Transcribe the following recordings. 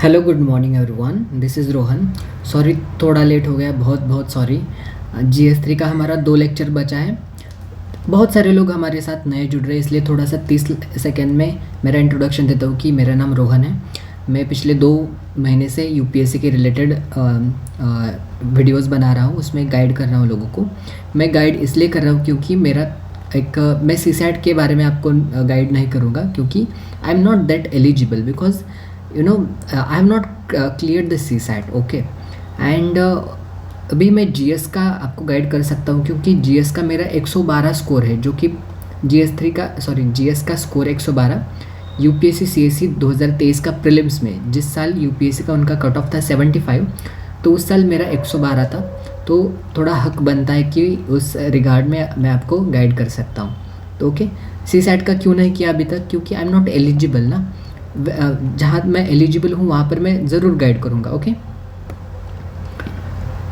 Hello good morning everyone, this is Rohan. Sorry थोड़ा late हो गया, बहुत बहुत सॉरी। GS3 का हमारा 2 लेक्चर बचा है। बहुत सारे लोग हमारे साथ नए जुड़ रहे हैं, इसलिए थोड़ा सा 30 सेकेंड में मेरा इंट्रोडक्शन देता हूँ कि मेरा नाम रोहन है। मैं पिछले 2 महीने से यूपीएससी के रिलेटेड वीडियोस बना रहा हूँ, उसमें गाइड कर रहा हूँ लोगों को। मैं गाइड इसलिए कर रहा हूँ क्योंकि मैं सीसैट के बारे में आपको गाइड नहीं करूँगा, क्योंकि I am not that eligible because I have not clear the CSAT, okay. And अभी मैं जीएस का आपको गाइड कर सकता हूँ, क्योंकि जीएस का मेरा 112 स्कोर है, जो कि जीएस का स्कोर 112 यूपीएससी सीएससी 2023 का प्रीलिम्स में, जिस साल यूपीएससी का उनका कट ऑफ था 75, तो उस साल मेरा 112 था। तो थोड़ा हक बनता है कि उस रिगार्ड में मैं आपको गाइड कर सकता हूँ। तो ओके, सीसैट का क्यों नहीं किया अभी तक, क्योंकि आई एम नॉट एलिजिबल ना। जहाँ मैं एलिजिबल हूँ वहाँ पर मैं ज़रूर गाइड करूँगा, ओके।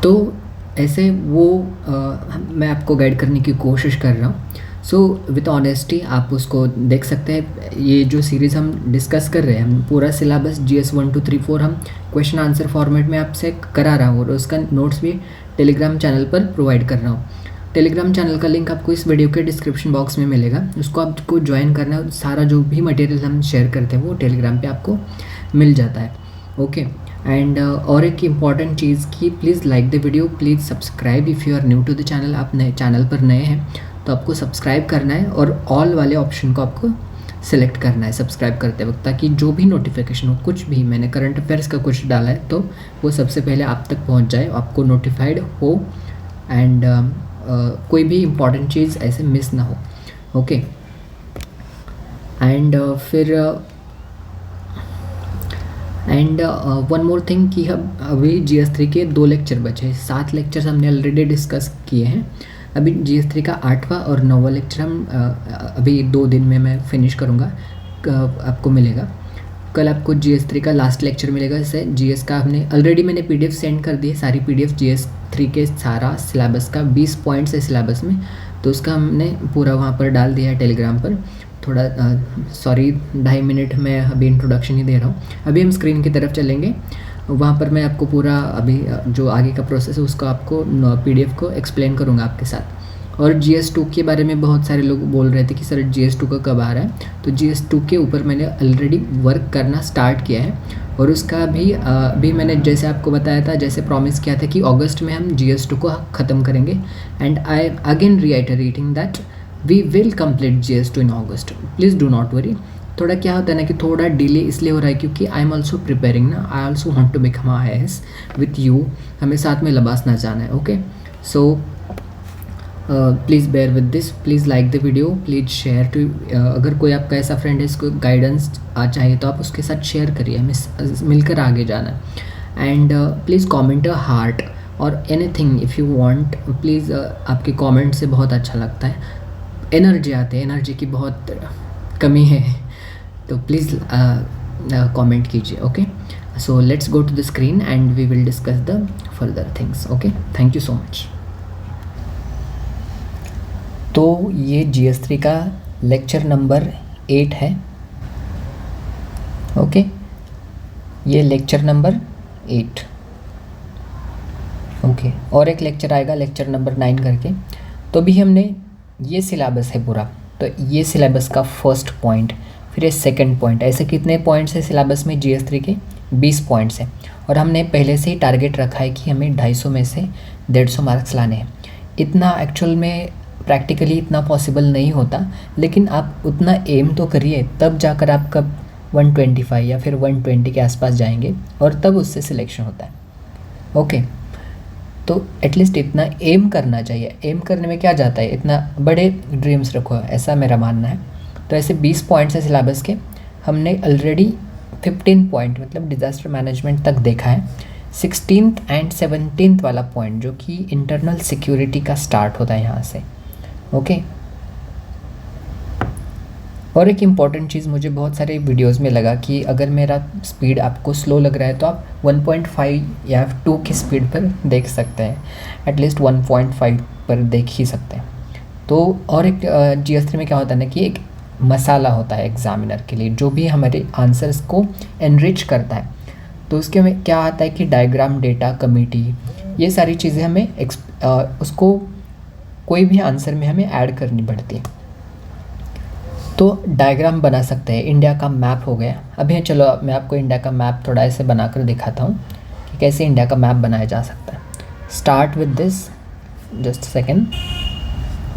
तो ऐसे मैं आपको गाइड करने की कोशिश कर रहा हूँ। सो विथ ऑनेस्टी आप उसको देख सकते हैं। ये जो सीरीज़ हम डिस्कस कर रहे हैं, हम पूरा सिलेबस GS 1 2 3 4 हम क्वेश्चन आंसर फॉर्मेट में आपसे करा रहा हूँ, और उसका नोट्स भी टेलीग्राम चैनल पर प्रोवाइड कर रहा हूँ। टेलीग्राम चैनल का लिंक आपको इस वीडियो के डिस्क्रिप्शन बॉक्स में मिलेगा, उसको आपको ज्वाइन करना है। सारा जो भी मटेरियल हम शेयर करते हैं वो टेलीग्राम पे आपको मिल जाता है, ओके। एंड और एक इम्पॉर्टेंट चीज़ कि please like the video, please subscribe if you are new to the channel. आप नए चैनल पर नए हैं तो आपको सब्सक्राइब करना है, और ऑल वाले ऑप्शन को आपको सिलेक्ट करना है सब्सक्राइब करते वक्त, ताकि जो भी नोटिफिकेशन हो, कुछ भी मैंने करंट अफेयर्स का कुछ डाला है तो वो सबसे पहले आप तक पहुंच जाए, आपको नोटिफाइड हो। एंड कोई भी इम्पॉर्टेंट चीज़ ऐसे मिस ना हो, ओके। एंड फिर वन मोर थिंग कि हम अभी GS3 के 2 लेक्चर बचे हैं। 7 लेक्चर्स हमने ऑलरेडी डिस्कस किए हैं। अभी GS3 का 8वां और 9वां लेक्चर हम अभी 2 दिन में मैं फिनिश करूँगा, आपको मिलेगा। कल आपको GS3 का लास्ट लेक्चर मिलेगा। इससे GS का मैंने PDF सेंड कर दी है, सारी PDF GS3 के सारा सिलेबस का 20 पॉइंट्स है सिलेबस में, तो उसका हमने पूरा वहाँ पर डाल दिया है टेलीग्राम पर। थोड़ा सॉरी 2.5 मिनट में अभी इंट्रोडक्शन ही दे रहा हूँ। अभी हम स्क्रीन की तरफ चलेंगे, वहाँ पर मैं आपको पूरा अभी जो आगे का प्रोसेस है उसको आपको PDF को एक्सप्लेन करूँगा आपके साथ। और GS2 के बारे में बहुत सारे लोग बोल रहे थे कि सर GS2 का कब आ रहा है, तो GS2 के ऊपर मैंने ऑलरेडी वर्क करना स्टार्ट किया है, और उसका भी मैंने जैसे आपको बताया था, जैसे प्रॉमिस किया था कि अगस्त में हम GS2 को ख़त्म करेंगे। And I again reiterating that we will complete GS2 in August, please do not worry. थोड़ा क्या होता है ना कि थोड़ा डिले इसलिए हो रहा है क्योंकि आई एम ऑल्सो प्रिपेयरिंग ना, I also want to become IAS with you, हमें साथ में लबासना जाना है, okay. So please bear with this, please like the video, please share to, अगर कोई आपका ऐसा फ्रेंड है इसको गाइडेंस चाहिए तो आप उसके साथ शेयर करिए, हमें मिलकर आगे जाना है। And please comment a heart और anything if you want, please आपके कमेंट से बहुत अच्छा लगता है, एनर्जी आते हैं, एनर्जी की बहुत कमी है, तो प्लीज़ कमेंट कीजिए, okay. So let's go to the screen and we will discuss the further things, okay. Thank you so much. तो ये GS3 का लेक्चर नंबर 8 है, ओके। ये लेक्चर नंबर 8, ओके। और एक लेक्चर आएगा लेक्चर नंबर 9 करके। तो भी हमने ये सिलेबस है पूरा, तो ये सिलेबस का फर्स्ट पॉइंट, फिर ये सेकंड पॉइंट, ऐसे कितने पॉइंट्स है सिलेबस में GS3 के? 20 पॉइंट्स हैं, और हमने पहले से ही टारगेट रखा है कि हमें 250 में से 150 मार्क्स लाने हैं। इतना एक्चुअल में प्रैक्टिकली इतना पॉसिबल नहीं होता, लेकिन आप उतना एम तो करिए, तब जाकर आप कब 125 या फिर 120 के आसपास जाएंगे, और तब उससे सिलेक्शन होता है, ओके। तो एटलीस्ट इतना एम करना चाहिए। एम करने में क्या जाता है, इतना बड़े ड्रीम्स रखो, ऐसा मेरा मानना है। तो ऐसे 20 पॉइंट्स है सिलेबस के, हमने ऑलरेडी 15 पॉइंट मतलब डिज़ास्टर मैनेजमेंट तक देखा है। 16th एंड 17th वाला पॉइंट जो कि इंटरनल सिक्योरिटी का स्टार्ट होता है यहाँ से, ओके। और एक इम्पॉर्टेंट चीज़ मुझे बहुत सारे वीडियोस में लगा कि अगर मेरा स्पीड आपको स्लो लग रहा है तो आप 1.5 या 2 की स्पीड पर देख सकते हैं, एटलीस्ट 1.5 पर देख ही सकते हैं। तो और एक GS3 में क्या होता है ना कि एक मसाला होता है एग्जामिनर के लिए, जो भी हमारे आंसर्स को एनरिच करता है। तो उसके में क्या आता है कि डायग्राम, डेटा, कमिटी, ये सारी चीज़ें हमें उसको कोई भी आंसर में हमें ऐड करनी पड़ती है। तो डायग्राम बना सकते हैं, इंडिया का मैप हो गया। अभी चलो मैं आपको इंडिया का मैप थोड़ा ऐसे बना कर दिखाता हूँ कि कैसे इंडिया का मैप बनाया जा सकता है। Start with this, just second.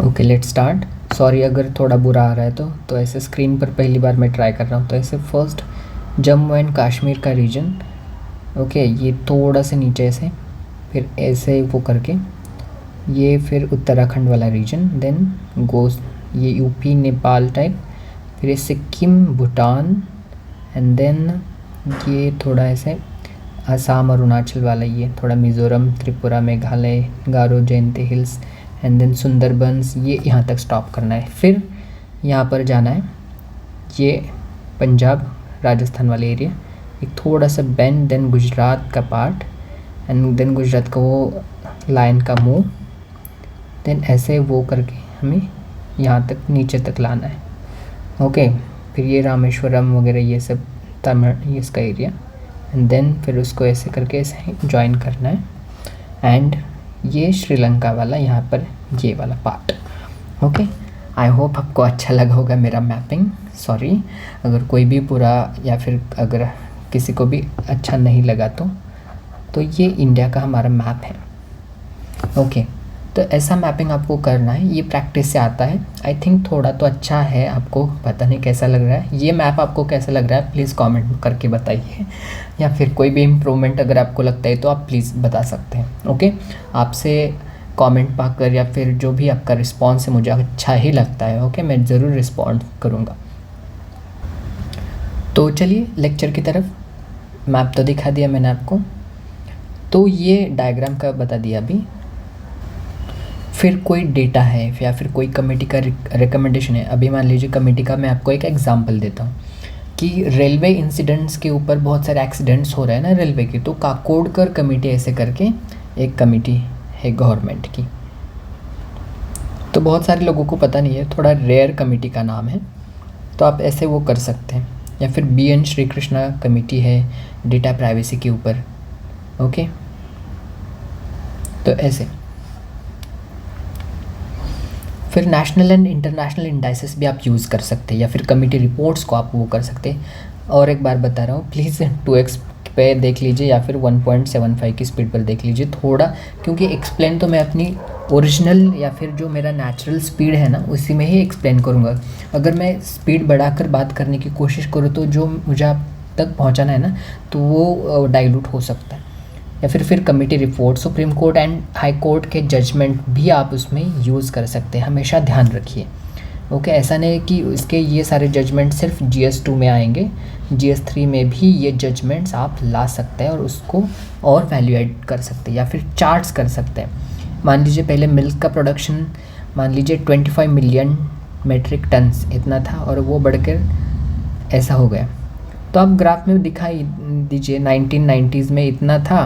Okay, let start. Sorry अगर थोड़ा बुरा आ रहा है तो ऐसे स्क्रीन पर पहली बार मैं ट्राई कर रहा हूँ। तो ऐसे फर्स्ट जम्मू एंड कश्मीर का रीजन, ओके, ये थोड़ा से नीचे से, फिर ऐसे वो करके ये फिर उत्तराखंड वाला रीजन, देन गोस ये यूपी नेपाल टाइप, फिर ये सिक्किम, भूटान, एंड देन ये थोड़ा ऐसे असम, अरुणाचल वाला, ये थोड़ा मिज़ोरम, त्रिपुरा, मेघालय, गारो, जयंती हिल्स, एंड देन सुंदरबंस, ये यहाँ तक स्टॉप करना है। फिर यहाँ पर जाना है, ये पंजाब राजस्थान वाले एरिया, एक थोड़ा सा बेंड, देन गुजरात का पार्ट, एंड देन गुजरात का वो लाइन का मुँह, देन ऐसे वो करके हमें यहाँ तक नीचे तक लाना है। ओके, फिर ये रामेश्वरम वगैरह ये सब तमिल, ये इसका एरिया, एंड देन फिर उसको ऐसे करके ऐसे ज्वाइन करना है। एंड ये श्रीलंका वाला यहाँ पर ये वाला पार्ट। ओके, आई होप आपको अच्छा लगा होगा मेरा मैपिंग। सॉरी अगर कोई भी बुरा या फिर अगर किसी को भी अच्छा नहीं लगा तो ये इंडिया का हमारा मैप है। ओके, तो ऐसा मैपिंग आपको करना है, ये प्रैक्टिस से आता है। आई थिंक थोड़ा तो अच्छा है, आपको पता नहीं कैसा लग रहा है। ये मैप आपको कैसा लग रहा है प्लीज़ कमेंट करके बताइए, या फिर कोई भी इम्प्रूवमेंट अगर आपको लगता है तो आप प्लीज़ बता सकते हैं। ओके, आपसे कमेंट पाकर या फिर जो भी आपका रिस्पॉन्स है मुझे अच्छा ही लगता है। ओके, मैं ज़रूर रिस्पॉन्ड करूँगा। तो चलिए लेक्चर की तरफ। मैप तो दिखा दिया मैंने आपको, तो ये डायग्राम का बता दिया अभी। फिर कोई डेटा है या फिर कोई कमेटी का रिकमेंडेशन है। अभी मान लीजिए कमेटी का मैं आपको एक एग्जांपल देता हूँ कि रेलवे इंसिडेंट्स के ऊपर बहुत सारे एक्सीडेंट्स हो रहे हैं ना रेलवे के, तो काकोडकर कमेटी ऐसे करके एक कमेटी है गवर्नमेंट की। तो बहुत सारे लोगों को पता नहीं है, थोड़ा रेयर कमेटी का नाम है, तो आप ऐसे वो कर सकते हैं। या फिर BN श्री कृष्णा कमेटी है डेटा प्राइवेसी के ऊपर। ओके, तो ऐसे फिर नेशनल एंड इंटरनेशनल इंडाइसेस भी आप यूज़ कर सकते हैं, या फिर कमेटी रिपोर्ट्स को आप वो कर सकते हैं। और एक बार बता रहा हूँ, प्लीज़ 2x पे देख लीजिए या फिर 1.75 की स्पीड पर देख लीजिए थोड़ा, क्योंकि एक्सप्लेन तो मैं अपनी ओरिजिनल या फिर जो मेरा नेचुरल स्पीड है ना उसी में ही एक्सप्लेन करूँगा। अगर मैं स्पीड बढ़ाकर बात करने की कोशिश करूँ तो जो मुझे आप तक पहुँचाना है ना तो वो डाइल्यूट हो सकता है। या फिर committee report, supreme court and high court के जजमेंट भी आप उसमें यूज़ कर सकते हैं, हमेशा ध्यान रखिए। ओके, ऐसा नहीं कि इसके ये सारे जजमेंट सिर्फ GS2 में आएंगे, GS3 में भी ये जजमेंट्स आप ला सकते हैं और उसको और वैल्यू ऐड कर सकते हैं, या फिर चार्ट्स कर सकते हैं। मान लीजिए पहले मिल्क का प्रोडक्शन मान लीजिए 25 मिलियन मेट्रिक टन्स इतना था और वो बढ़कर ऐसा हो गया, तो आप ग्राफ में दिखाई दीजिए 1990s में इतना था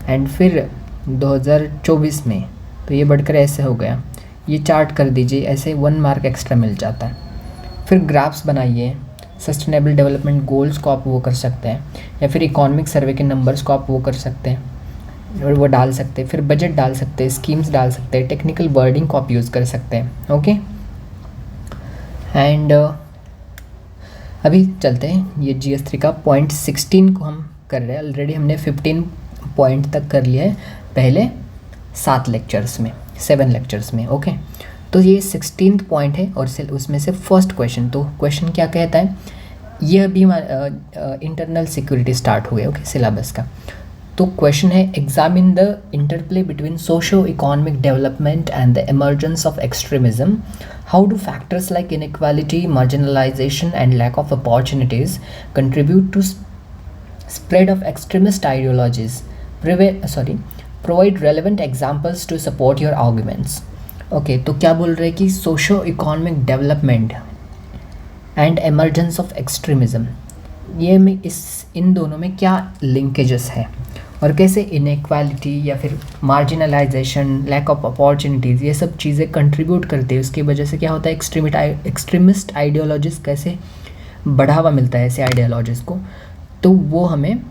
एंड फिर 2024 में तो ये बढ़कर ऐसे हो गया। ये चार्ट कर दीजिए, ऐसे 1 मार्क एक्स्ट्रा मिल जाता है। फिर ग्राफ्स बनाइए, सस्टेनेबल डेवलपमेंट गोल्स को आप वो कर सकते हैं, या फिर इकोनॉमिक सर्वे के नंबर्स को आप वो कर सकते हैं और वो डाल सकते हैं। फिर बजट डाल सकते हैं, स्कीम्स डाल सकते हैं, टेक्निकल वर्डिंग को आप यूज़ कर सकते हैं। ओके, एंड अभी चलते हैं, ये GS3 का पॉइंट 16 को हम कर रहे हैं। ऑलरेडी हमने 15 पॉइंट तक कर लिया है पहले 7 लेक्चर्स में, 7 लेक्चर्स में। ओके, तो ये 16th पॉइंट है और उसमें से फर्स्ट क्वेश्चन, तो क्वेश्चन क्या कहता है, ये अभी इंटरनल सिक्योरिटी स्टार्ट हुए। ओके, सिलेबस का तो क्वेश्चन है, examine the interplay between socio economic development and the emergence of extremism. How do factors like inequality, marginalisation and lack of opportunities contribute to spread of extremist ideologies? Provide relevant examples to support your arguments. Okay, तो क्या बोल रहे हैं कि socio economic development and emergence of extremism, ये में इन दोनों में क्या लिंकेजेस है और कैसे इनइक्वालिटी या फिर मार्जिनलाइजेशन, लैक ऑफ अपॉर्चुनिटीज़, ये सब चीज़ें कंट्रीब्यूट करती है। उसकी वजह से क्या होता है, एक्सट्रीमिस्ट आइडियोलॉजीज़ कैसे बढ़ावा मिलता है ऐसे आइडियोलॉजीज़ को, तो वो हमें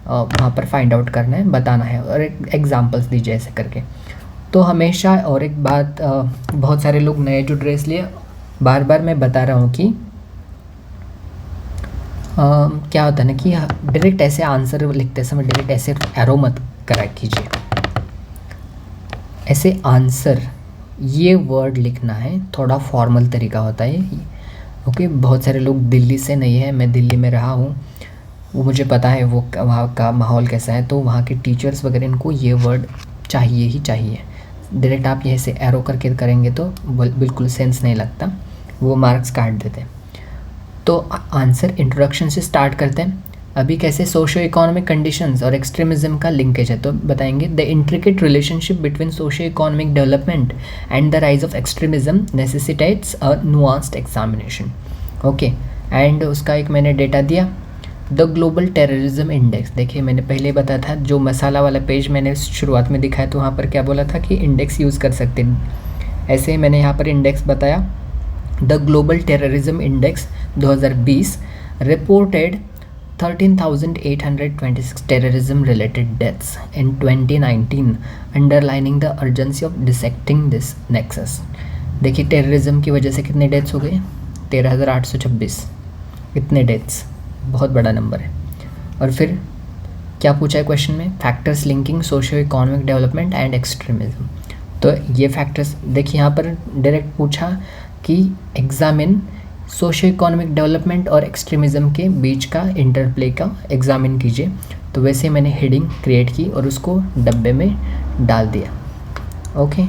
वहाँ पर फाइंड आउट करना है, बताना है और एग्जांपल्स दीजिए ऐसे करके। तो हमेशा, और एक बात, बहुत सारे लोग नए जो ड्रेस लिए, बार बार मैं बता रहा हूँ कि क्या होता है ना कि डायरेक्ट ऐसे आंसर लिखते समय डायरेक्ट ऐसे एरो मत करा कीजिए, ऐसे आंसर ये वर्ड लिखना है, थोड़ा फॉर्मल तरीका होता है। ओके, बहुत सारे लोग दिल्ली से नहीं है, मैं दिल्ली में रहा हूँ, वो मुझे पता है वो वहाँ का माहौल कैसा है, तो वहाँ के टीचर्स वगैरह इनको ये वर्ड चाहिए ही चाहिए। डायरेक्ट आप ये से एरो करके करेंगे तो बिल्कुल सेंस नहीं लगता, वो मार्क्स काट देते हैं। तो आंसर इंट्रोडक्शन से स्टार्ट करते हैं। अभी कैसे सोशो इकोनॉमिक कंडीशंस और एक्सट्रीमिज्म का लिंकेज है, तो बताएंगे the intricate relationship between socio economic development and the rise of extremism necessitates a nuanced examination. Okay, and उसका एक मैंने डेटा दिया, द ग्लोबल टेररिज्म इंडेक्स। देखिए मैंने पहले बताया था, जो मसाला वाला पेज मैंने शुरुआत में दिखाया तो वहाँ पर क्या बोला था कि इंडेक्स यूज़ कर सकते हैं, ऐसे ही मैंने यहाँ पर इंडेक्स बताया। The global terrorism index 2020 reported 13,826 terrorism related deaths in 2019, underlining the urgency of dissecting this nexus। देखिए टेररिज्म की वजह से कितने डेथ्स हो गए, 13,826, इतने डेथ्स, बहुत बड़ा नंबर है। और फिर क्या पूछा है क्वेश्चन में, factors linking socio economic development and extremism. तो ये फैक्टर्स देखिए यहाँ पर डायरेक्ट पूछा कि एग्जामिन सोशियो इकोनॉमिक डेवलपमेंट और एक्सट्रीमिज़म के बीच का इंटरप्ले का एग्जामिन कीजिए। तो वैसे मैंने हेडिंग क्रिएट की और उसको डब्बे में डाल दिया। ओके,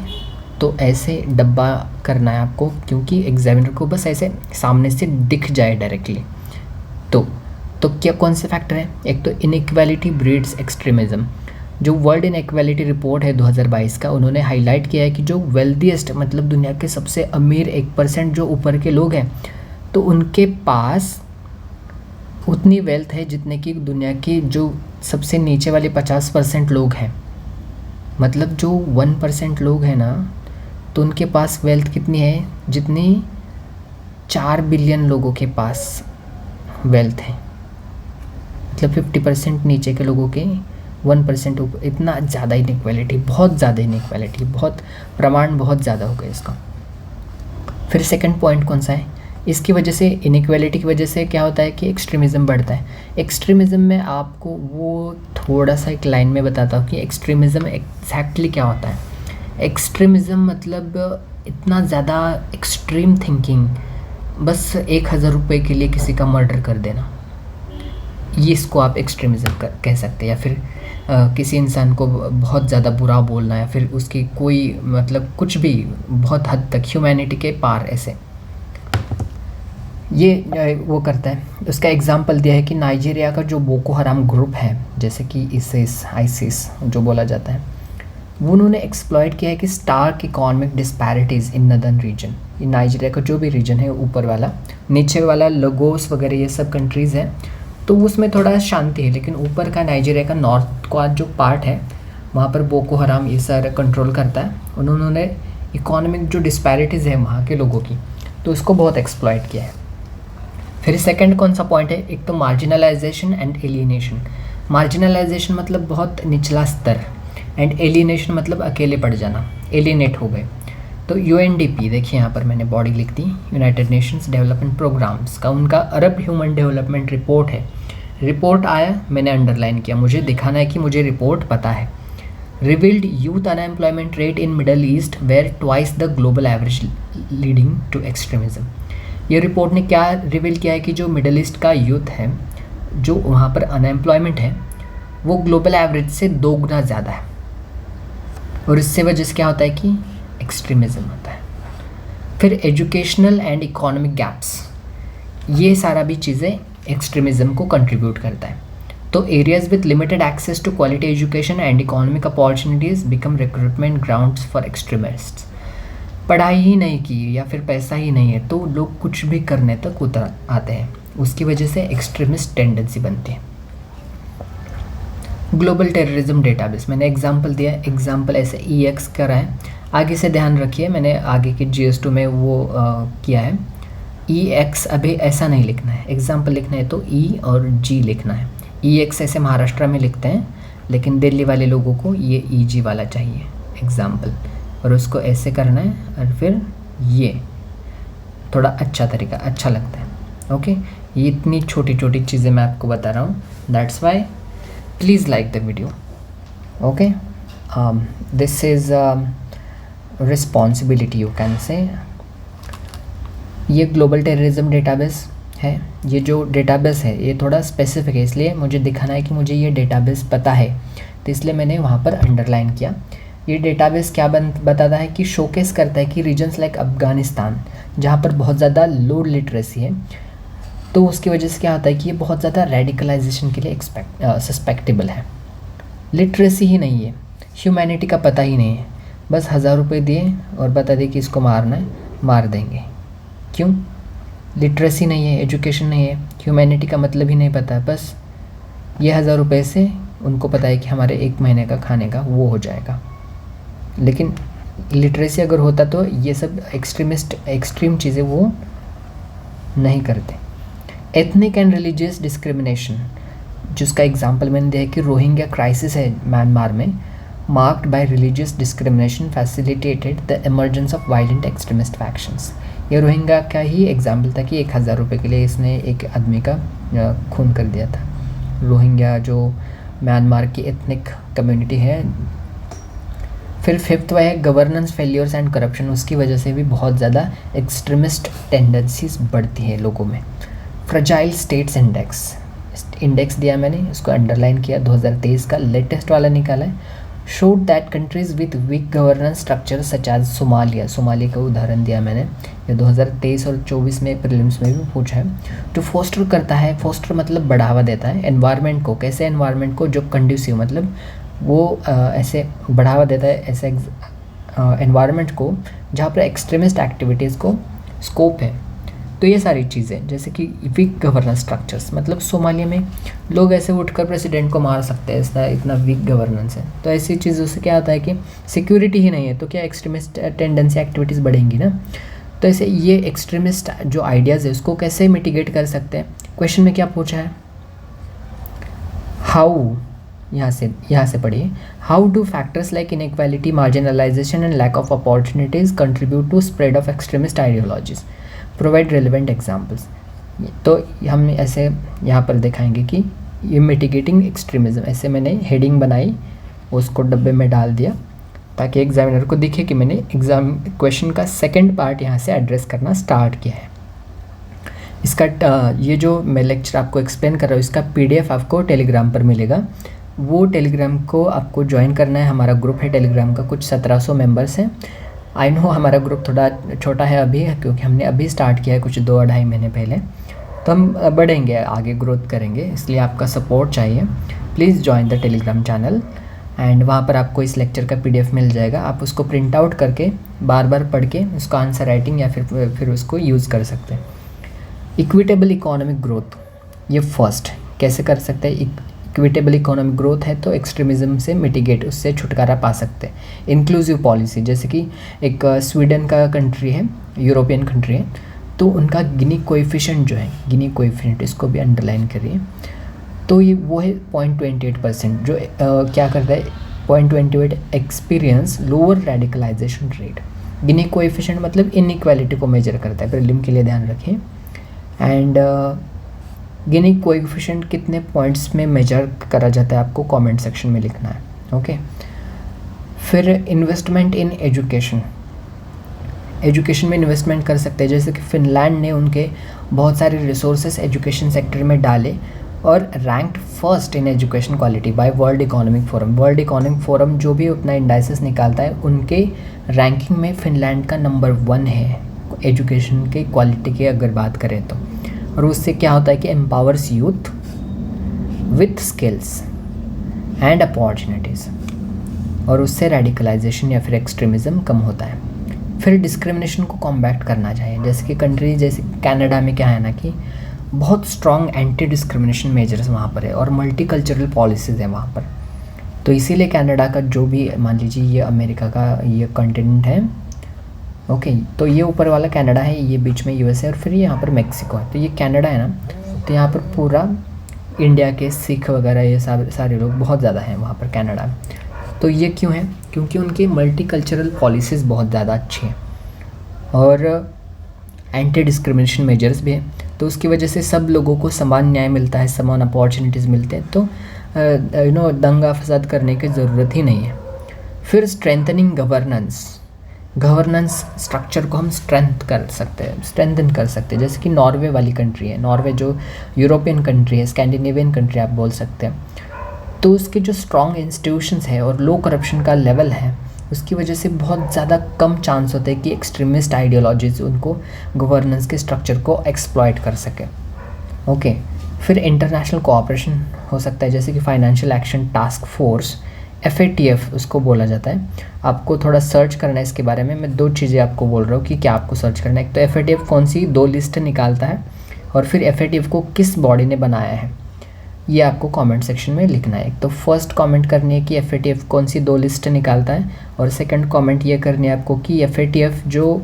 तो ऐसे डब्बा करना है आपको, क्योंकि एग्जामिनर को बस ऐसे सामने से दिख जाए डायरेक्टली। तो क्या कौन से फैक्टर हैं, एक तो इनइक्वालिटी ब्रीड्स एक्सट्रीमिज़म। जो वर्ल्ड इनइक्वालिटी रिपोर्ट है 2022 का, उन्होंने हाईलाइट किया है कि जो वेल्दीएस्ट, मतलब दुनिया के सबसे अमीर 1% जो ऊपर के लोग हैं, तो उनके पास उतनी वेल्थ है जितने कि दुनिया की जो सबसे नीचे वाले 50% लोग हैं। मतलब जो 1% लोग हैं ना, तो उनके पास वेल्थ कितनी है, जितनी 4 बिलियन लोगों के पास वेल्थ है। मतलब 50% नीचे के लोगों के 1% ऊपर, इतना ज़्यादा इनइक्वालिटी, बहुत ज़्यादा इनइक्वालिटी, बहुत प्रमाण बहुत ज़्यादा हो गया इसका। फिर सेकंड पॉइंट कौन सा है, इसकी वजह से, इनइक्वालिटी की वजह से क्या होता है कि एक्सट्रीमिज़म बढ़ता है। एक्सट्रीमिज़म में आपको वो थोड़ा सा एक लाइन में बताता हूँ कि एक्सट्रीमिज़म एग्जैक्टली क्या होता है। एक्सट्रीमिज़म मतलब इतना ज़्यादा एक्सट्रीम थिंकिंग, बस 1,000 रुपये के लिए किसी का मर्डर कर देना, ये इसको आप एक्सट्रीमिज़म कह सकते हैं। या फिर किसी इंसान को बहुत ज़्यादा बुरा बोलना, या फिर उसकी कोई मतलब कुछ भी बहुत हद तक ह्यूमैनिटी के पार, ऐसे ये वो करता है। उसका एग्जांपल दिया है कि नाइजीरिया का जो बोको हराम ग्रुप है, जैसे कि आईसिस जो बोला जाता है, वो उन्होंने एक्सप्लॉइट किया है कि स्टार्क इकोनॉमिक डिस्पैरिटीज़ इन नदर्न रीजन। ये नाइजीरिया का जो भी रीजन है, ऊपर वाला, नीचे वाला लगोस वगैरह ये सब कंट्रीज़ हैं, तो उसमें थोड़ा शांति है, लेकिन ऊपर का नाइजीरिया का नॉर्थ का जो पार्ट है, वहाँ पर बोको हराम ये सारा कंट्रोल करता है। उन्होंने इकोनॉमिक जो डिस्पैरिटीज़ है वहाँ के लोगों की, तो उसको बहुत एक्सप्लॉइट किया है। फिर सेकंड कौन सा पॉइंट है, एक तो मार्जिनलाइजेशन एंड एलियनेशन। मार्जिनलाइजेशन मतलब बहुत निचला स्तर, एंड एलियनेशन मतलब अकेले पड़ जाना, एलियनेट हो गए। तो UNDP, देखिए यहाँ पर मैंने बॉडी लिख दी, यूनाइटेड नेशंस डेवलपमेंट प्रोग्राम्स का, उनका अरब ह्यूमन डेवलपमेंट रिपोर्ट है। रिपोर्ट आया, मैंने अंडरलाइन किया, मुझे दिखाना है कि मुझे रिपोर्ट पता है। Revealed youth unemployment rate in Middle East were twice the global average leading to extremism. ये रिपोर्ट ने क्या रिवील किया है कि जो मिडल ईस्ट का यूथ है, जो वहाँ पर अनएम्प्लॉयमेंट है, वो ग्लोबल एवरेज से 2 गुना ज़्यादा है। और इससे वजह से क्या होता है कि एक्सट्रीमिज्म होता है। फिर एजुकेशनल एंड इकोनॉमिक गैप्स, ये सारा भी चीज़ें एक्सट्रीमिज्म को कंट्रीब्यूट करता है। तो areas with limited access to quality education and economic opportunities become recruitment grounds for extremists. पढ़ाई ही नहीं की या फिर पैसा ही नहीं है, तो लोग कुछ भी करने तक उतर आते हैं, उसकी वजह से एक्सट्रीमिस्ट टेंडेंसी बनती है। ग्लोबल टेररिज्म डेटाबेस, मैंने एग्जांपल दिया, एग्जांपल ऐसे EX करा है, आगे से ध्यान रखिए, मैंने आगे के GS2 में वो किया है। EX अभी ऐसा नहीं लिखना है, एग्जांपल लिखना है तो E और G लिखना है। EX ऐसे महाराष्ट्र में लिखते हैं, लेकिन दिल्ली वाले लोगों को ये EG वाला चाहिए एग्ज़ाम्पल, और उसको ऐसे करना है, और फिर ये थोड़ा अच्छा तरीका अच्छा लगता है। ओके, ये इतनी छोटी छोटी चीज़ें मैं आपको बता रहा हूँ, that's why please like the video. Okay, this is responsibility you can say. ये ग्लोबल टेररिज्म डेटाबेस है। ये जो डेटाबेस है ये थोड़ा स्पेसिफिक है, इसलिए मुझे दिखाना है कि मुझे ये डेटाबेस पता है, तो इसलिए मैंने वहाँ पर अंडरलाइन किया। ये डेटाबेस क्या बताता है कि शोकेस करता है कि रीजन्स लाइक अफ़गानिस्तान, जहाँ पर बहुत ज़्यादा लो लिटरेसी है, तो उसकी वजह से क्या होता है कि ये बहुत ज़्यादा रेडिकलाइजेशन के लिए सस्पेक्टेबल है। लिटरेसी ही नहीं है, ह्यूमैनिटी का पता ही नहीं है, बस 1000 रुपये दिए और बता दें कि इसको मारना है, मार देंगे। क्यों? लिटरेसी नहीं है, एजुकेशन नहीं है, ह्यूमैनिटी का मतलब ही नहीं पता, बस ये 1000 रुपये से उनको पता है कि हमारे 1 महीने का खाने का वो हो जाएगा। लेकिन लिटरेसी अगर होता तो ये सब एक्सट्रीम चीज़ें वो नहीं करते। एथनिक एंड रिलीजियस डिस्क्रिमिनेशन, जिसका एग्जांपल मैंने दिया है कि रोहिंग्या क्राइसिस है म्यांमार में, marked by religious discrimination facilitated the emergence of violent extremist factions. ये रोहिंग्या का ही एग्जाम्पल था कि 1000 रुपये के लिए इसने एक आदमी का खून कर दिया था। रोहिंग्या जो म्यांमार की एथनिक कम्युनिटी है। फिर 5th वह है गवर्नेंस फेलियर्स एंड करप्शन, उसकी वजह से भी बहुत ज़्यादा एक्सट्रीमिस्ट टेंडेंसीज बढ़ती है लोगों में। फ्रजाइल स्टेट्स इंडेक्स दिया मैंने, उसको अंडरलाइन किया, 2023 का लेटेस्ट वाला निकाला है। Showed that countries with weak governance structure such as Somalia का उदाहरण दिया मैंने, ये 2023 और 24 में प्रीलिम्स में भी पूछा है। तो फोस्टर करता है, फोस्टर मतलब बढ़ावा देता है एनवायरनमेंट को। कैसे एनवायरनमेंट को? जो कंड्यूसिव, मतलब वो ऐसे बढ़ावा देता है ऐसे एनवायरनमेंट को जहाँ पर एक्सट्रीमिस्ट एक्टिविटीज़ को स्कोप है। तो ये सारी चीज़ें, जैसे कि वीक गवर्नेंस स्ट्रक्चर्स, मतलब सोमालिया में लोग ऐसे उठकर प्रेसिडेंट को मार सकते हैं, ऐसा इतना वीक गवर्नेंस है। तो ऐसी चीज़ों से क्या होता है कि सिक्योरिटी ही नहीं है, तो क्या एक्सट्रीमिस्ट टेंडेंसी एक्टिविटीज़ बढ़ेंगी ना। तो ऐसे ये एक्सट्रीमिस्ट जो आइडियाज़ है उसको कैसे मिटिगेट कर सकते हैं? क्वेश्चन में क्या पूछा है? हाउ, यहाँ से पढ़िए, how do factors like inequality, marginalisation and lack of opportunities contribute to spread of extremist ideologies, provide relevant examples. तो हम ऐसे यहाँ पर दिखाएंगे कि ये मिटिगेटिंग एक्सट्रीमिज़म, ऐसे मैंने हेडिंग बनाई, उसको डब्बे में डाल दिया ताकि एग्जामिनर को दिखे कि मैंने एग्जाम क्वेश्चन का सेकंड पार्ट यहाँ से एड्रेस करना स्टार्ट किया है। इसका ये जो मैं लेक्चर आपको एक्सप्लेन कर रहा हूँ, इसका PDF आपको टेलीग्राम पर मिलेगा। वो टेलीग्राम को आपको ज्वाइन करना है। हमारा ग्रुप है टेलीग्राम का, कुछ 1700 मेंबर्स हैं। आई नो हमारा ग्रुप थोड़ा छोटा है अभी, क्योंकि हमने अभी स्टार्ट किया है कुछ 2-2.5 महीने पहले, तो हम बढ़ेंगे, आगे ग्रोथ करेंगे, इसलिए आपका सपोर्ट चाहिए। Please join the Telegram channel, and वहाँ पर आपको इस लेक्चर का PDF मिल जाएगा। आप उसको प्रिंट आउट करके बार बार पढ़ के उसका आंसर राइटिंग या फिर उसको यूज़ कर सकते हैं। इक्विटेबल इकोनॉमिक ग्रोथ, ये फर्स्ट कैसे कर सकते हैं? इक्विटेबल इकोनॉमिक ग्रोथ है तो एक्सट्रीमिज़म से मिटिगेट, उससे छुटकारा पा सकते हैं। इंक्लूसिव पॉलिसी, जैसे कि एक स्वीडन का कंट्री है, यूरोपियन कंट्री है, तो उनका गिनी कोएफिशिएंट जो है, गिनी कोएफिशिएंट, इसको भी अंडरलाइन करिए, तो ये वो है 0.28%, जो क्या करता है 0.28 experience lower radicalisation rate. Gini coefficient मतलब इनइक्वालिटी को मेजर करता है, प्रीलिम के लिए ध्यान रखें। एंड गिनी कोएफिशिएंट कितने पॉइंट्स में मेजर करा जाता है आपको कमेंट सेक्शन में लिखना है। ओके, फिर इन्वेस्टमेंट इन एजुकेशन, एजुकेशन में इन्वेस्टमेंट कर सकते हैं, जैसे कि फिनलैंड ने उनके बहुत सारे रिसोर्सेस एजुकेशन सेक्टर में डाले और ranked first in education quality by World Economic Forum. World Economic Forum जो भी अपना इंडाइसिस निकालता है, उनके रैंकिंग में फिनलैंड का नंबर 1 है एजुकेशन के क्वालिटी की अगर बात करें तो। और उससे क्या होता है कि empowers youth with skills and opportunities, और उससे रेडिकलाइजेशन या फिर एक्सट्रीमिज़म कम होता है। फिर डिस्क्रिमिनेशन को कॉम्बैट करना चाहिए, जैसे कि कंट्री जैसे कनाडा में क्या है ना कि बहुत स्ट्रॉन्ग एंटी डिस्क्रिमिनेशन मेजर्स वहाँ पर है और मल्टीकल्चरल पॉलिसीज़ है वहाँ पर। तो इसीलिए कनाडा का जो भी, मान लीजिए ये अमेरिका का ये कॉन्टिनेंट है, ओके, तो ये ऊपर वाला कनाडा है, ये बीच में USA और फिर यहाँ पर मेक्सिको है। तो ये कनाडा है ना, तो यहाँ पर पूरा इंडिया के सिख वगैरह ये सारे लोग बहुत ज़्यादा हैं वहाँ पर कनाडा में। तो ये क्यों है? क्योंकि उनकी मल्टीकल्चरल पॉलिसीज़ बहुत ज़्यादा अच्छी हैं और एंटी डिस्क्रिमिनेशन मेजर्स भी हैं। तो उसकी वजह से सब लोगों को समान न्याय मिलता है, समान अपॉर्चुनिटीज़ मिलते हैं। तो दंगा फसाद करने की ज़रूरत ही नहीं है। फिर स्ट्रेंथनिंग गवर्नेंस स्ट्रक्चर को हम स्ट्रेंथन कर सकते हैं। जैसे कि नॉर्वे वाली कंट्री है, नॉर्वे जो यूरोपियन कंट्री है, स्कैंडिनेवियन कंट्री आप बोल सकते हैं। तो उसके जो स्ट्रॉन्ग इंस्टीट्यूशंस है और लो करप्शन का लेवल है, उसकी वजह से बहुत ज़्यादा कम चांस होते हैं कि एक्सट्रीमिस्ट आइडियोलॉजीज उनको गवर्नेंस के स्ट्रक्चर को एक्सप्लॉइट कर सके। ओके, फिर इंटरनेशनल कोऑपरेशन हो सकता है, जैसे कि financial action task force, FATF उसको बोला जाता है। आपको थोड़ा सर्च करना है इसके बारे में। मैं 2 चीज़ें आपको बोल रहा हूँ कि क्या आपको सर्च करना है। एक तो FATF कौन सी 2 लिस्ट निकालता है, और फिर FATF को किस बॉडी ने बनाया है, ये आपको कमेंट सेक्शन में लिखना है। एक तो फर्स्ट कमेंट करनी है कि FATF कौन सी 2 लिस्ट निकालता है, और सेकंड कमेंट ये करनी है आपको कि FATF जो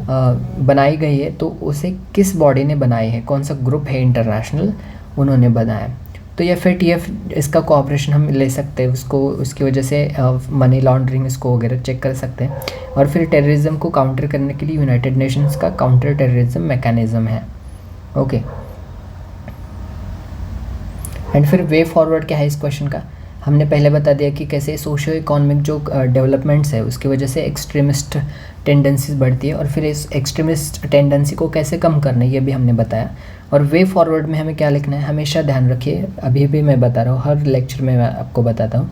बनाई गई है तो उसे किस बॉडी ने बनाई है, कौन सा ग्रुप है इंटरनेशनल उन्होंने बनाया। तो FATF इसका कोऑपरेशन हम ले सकते हैं, उसकी वजह से मनी लॉन्ड्रिंग इसको वगैरह चेक कर सकते हैं। और फिर टेररिज्म को काउंटर करने के लिए यूनाइटेड नेशंस का काउंटर टेररिज्म मैकेनिज्म है। ओके, एंड फिर वे फॉरवर्ड क्या है इस क्वेश्चन का? हमने पहले बता दिया कि कैसे सोशियो इकोनॉमिक जो डेवलपमेंट्स है उसकी वजह से एक्सट्रीमिस्ट टेंडेंसीज बढ़ती है, और फिर इस एक्सट्रीमिस्ट टेंडेंसी को कैसे कम करना है ये भी हमने बताया। और वे फॉरवर्ड में हमें क्या लिखना है, हमेशा ध्यान रखिए, अभी भी मैं बता रहा हूँ, हर लेक्चर में मैं आपको बताता हूँ,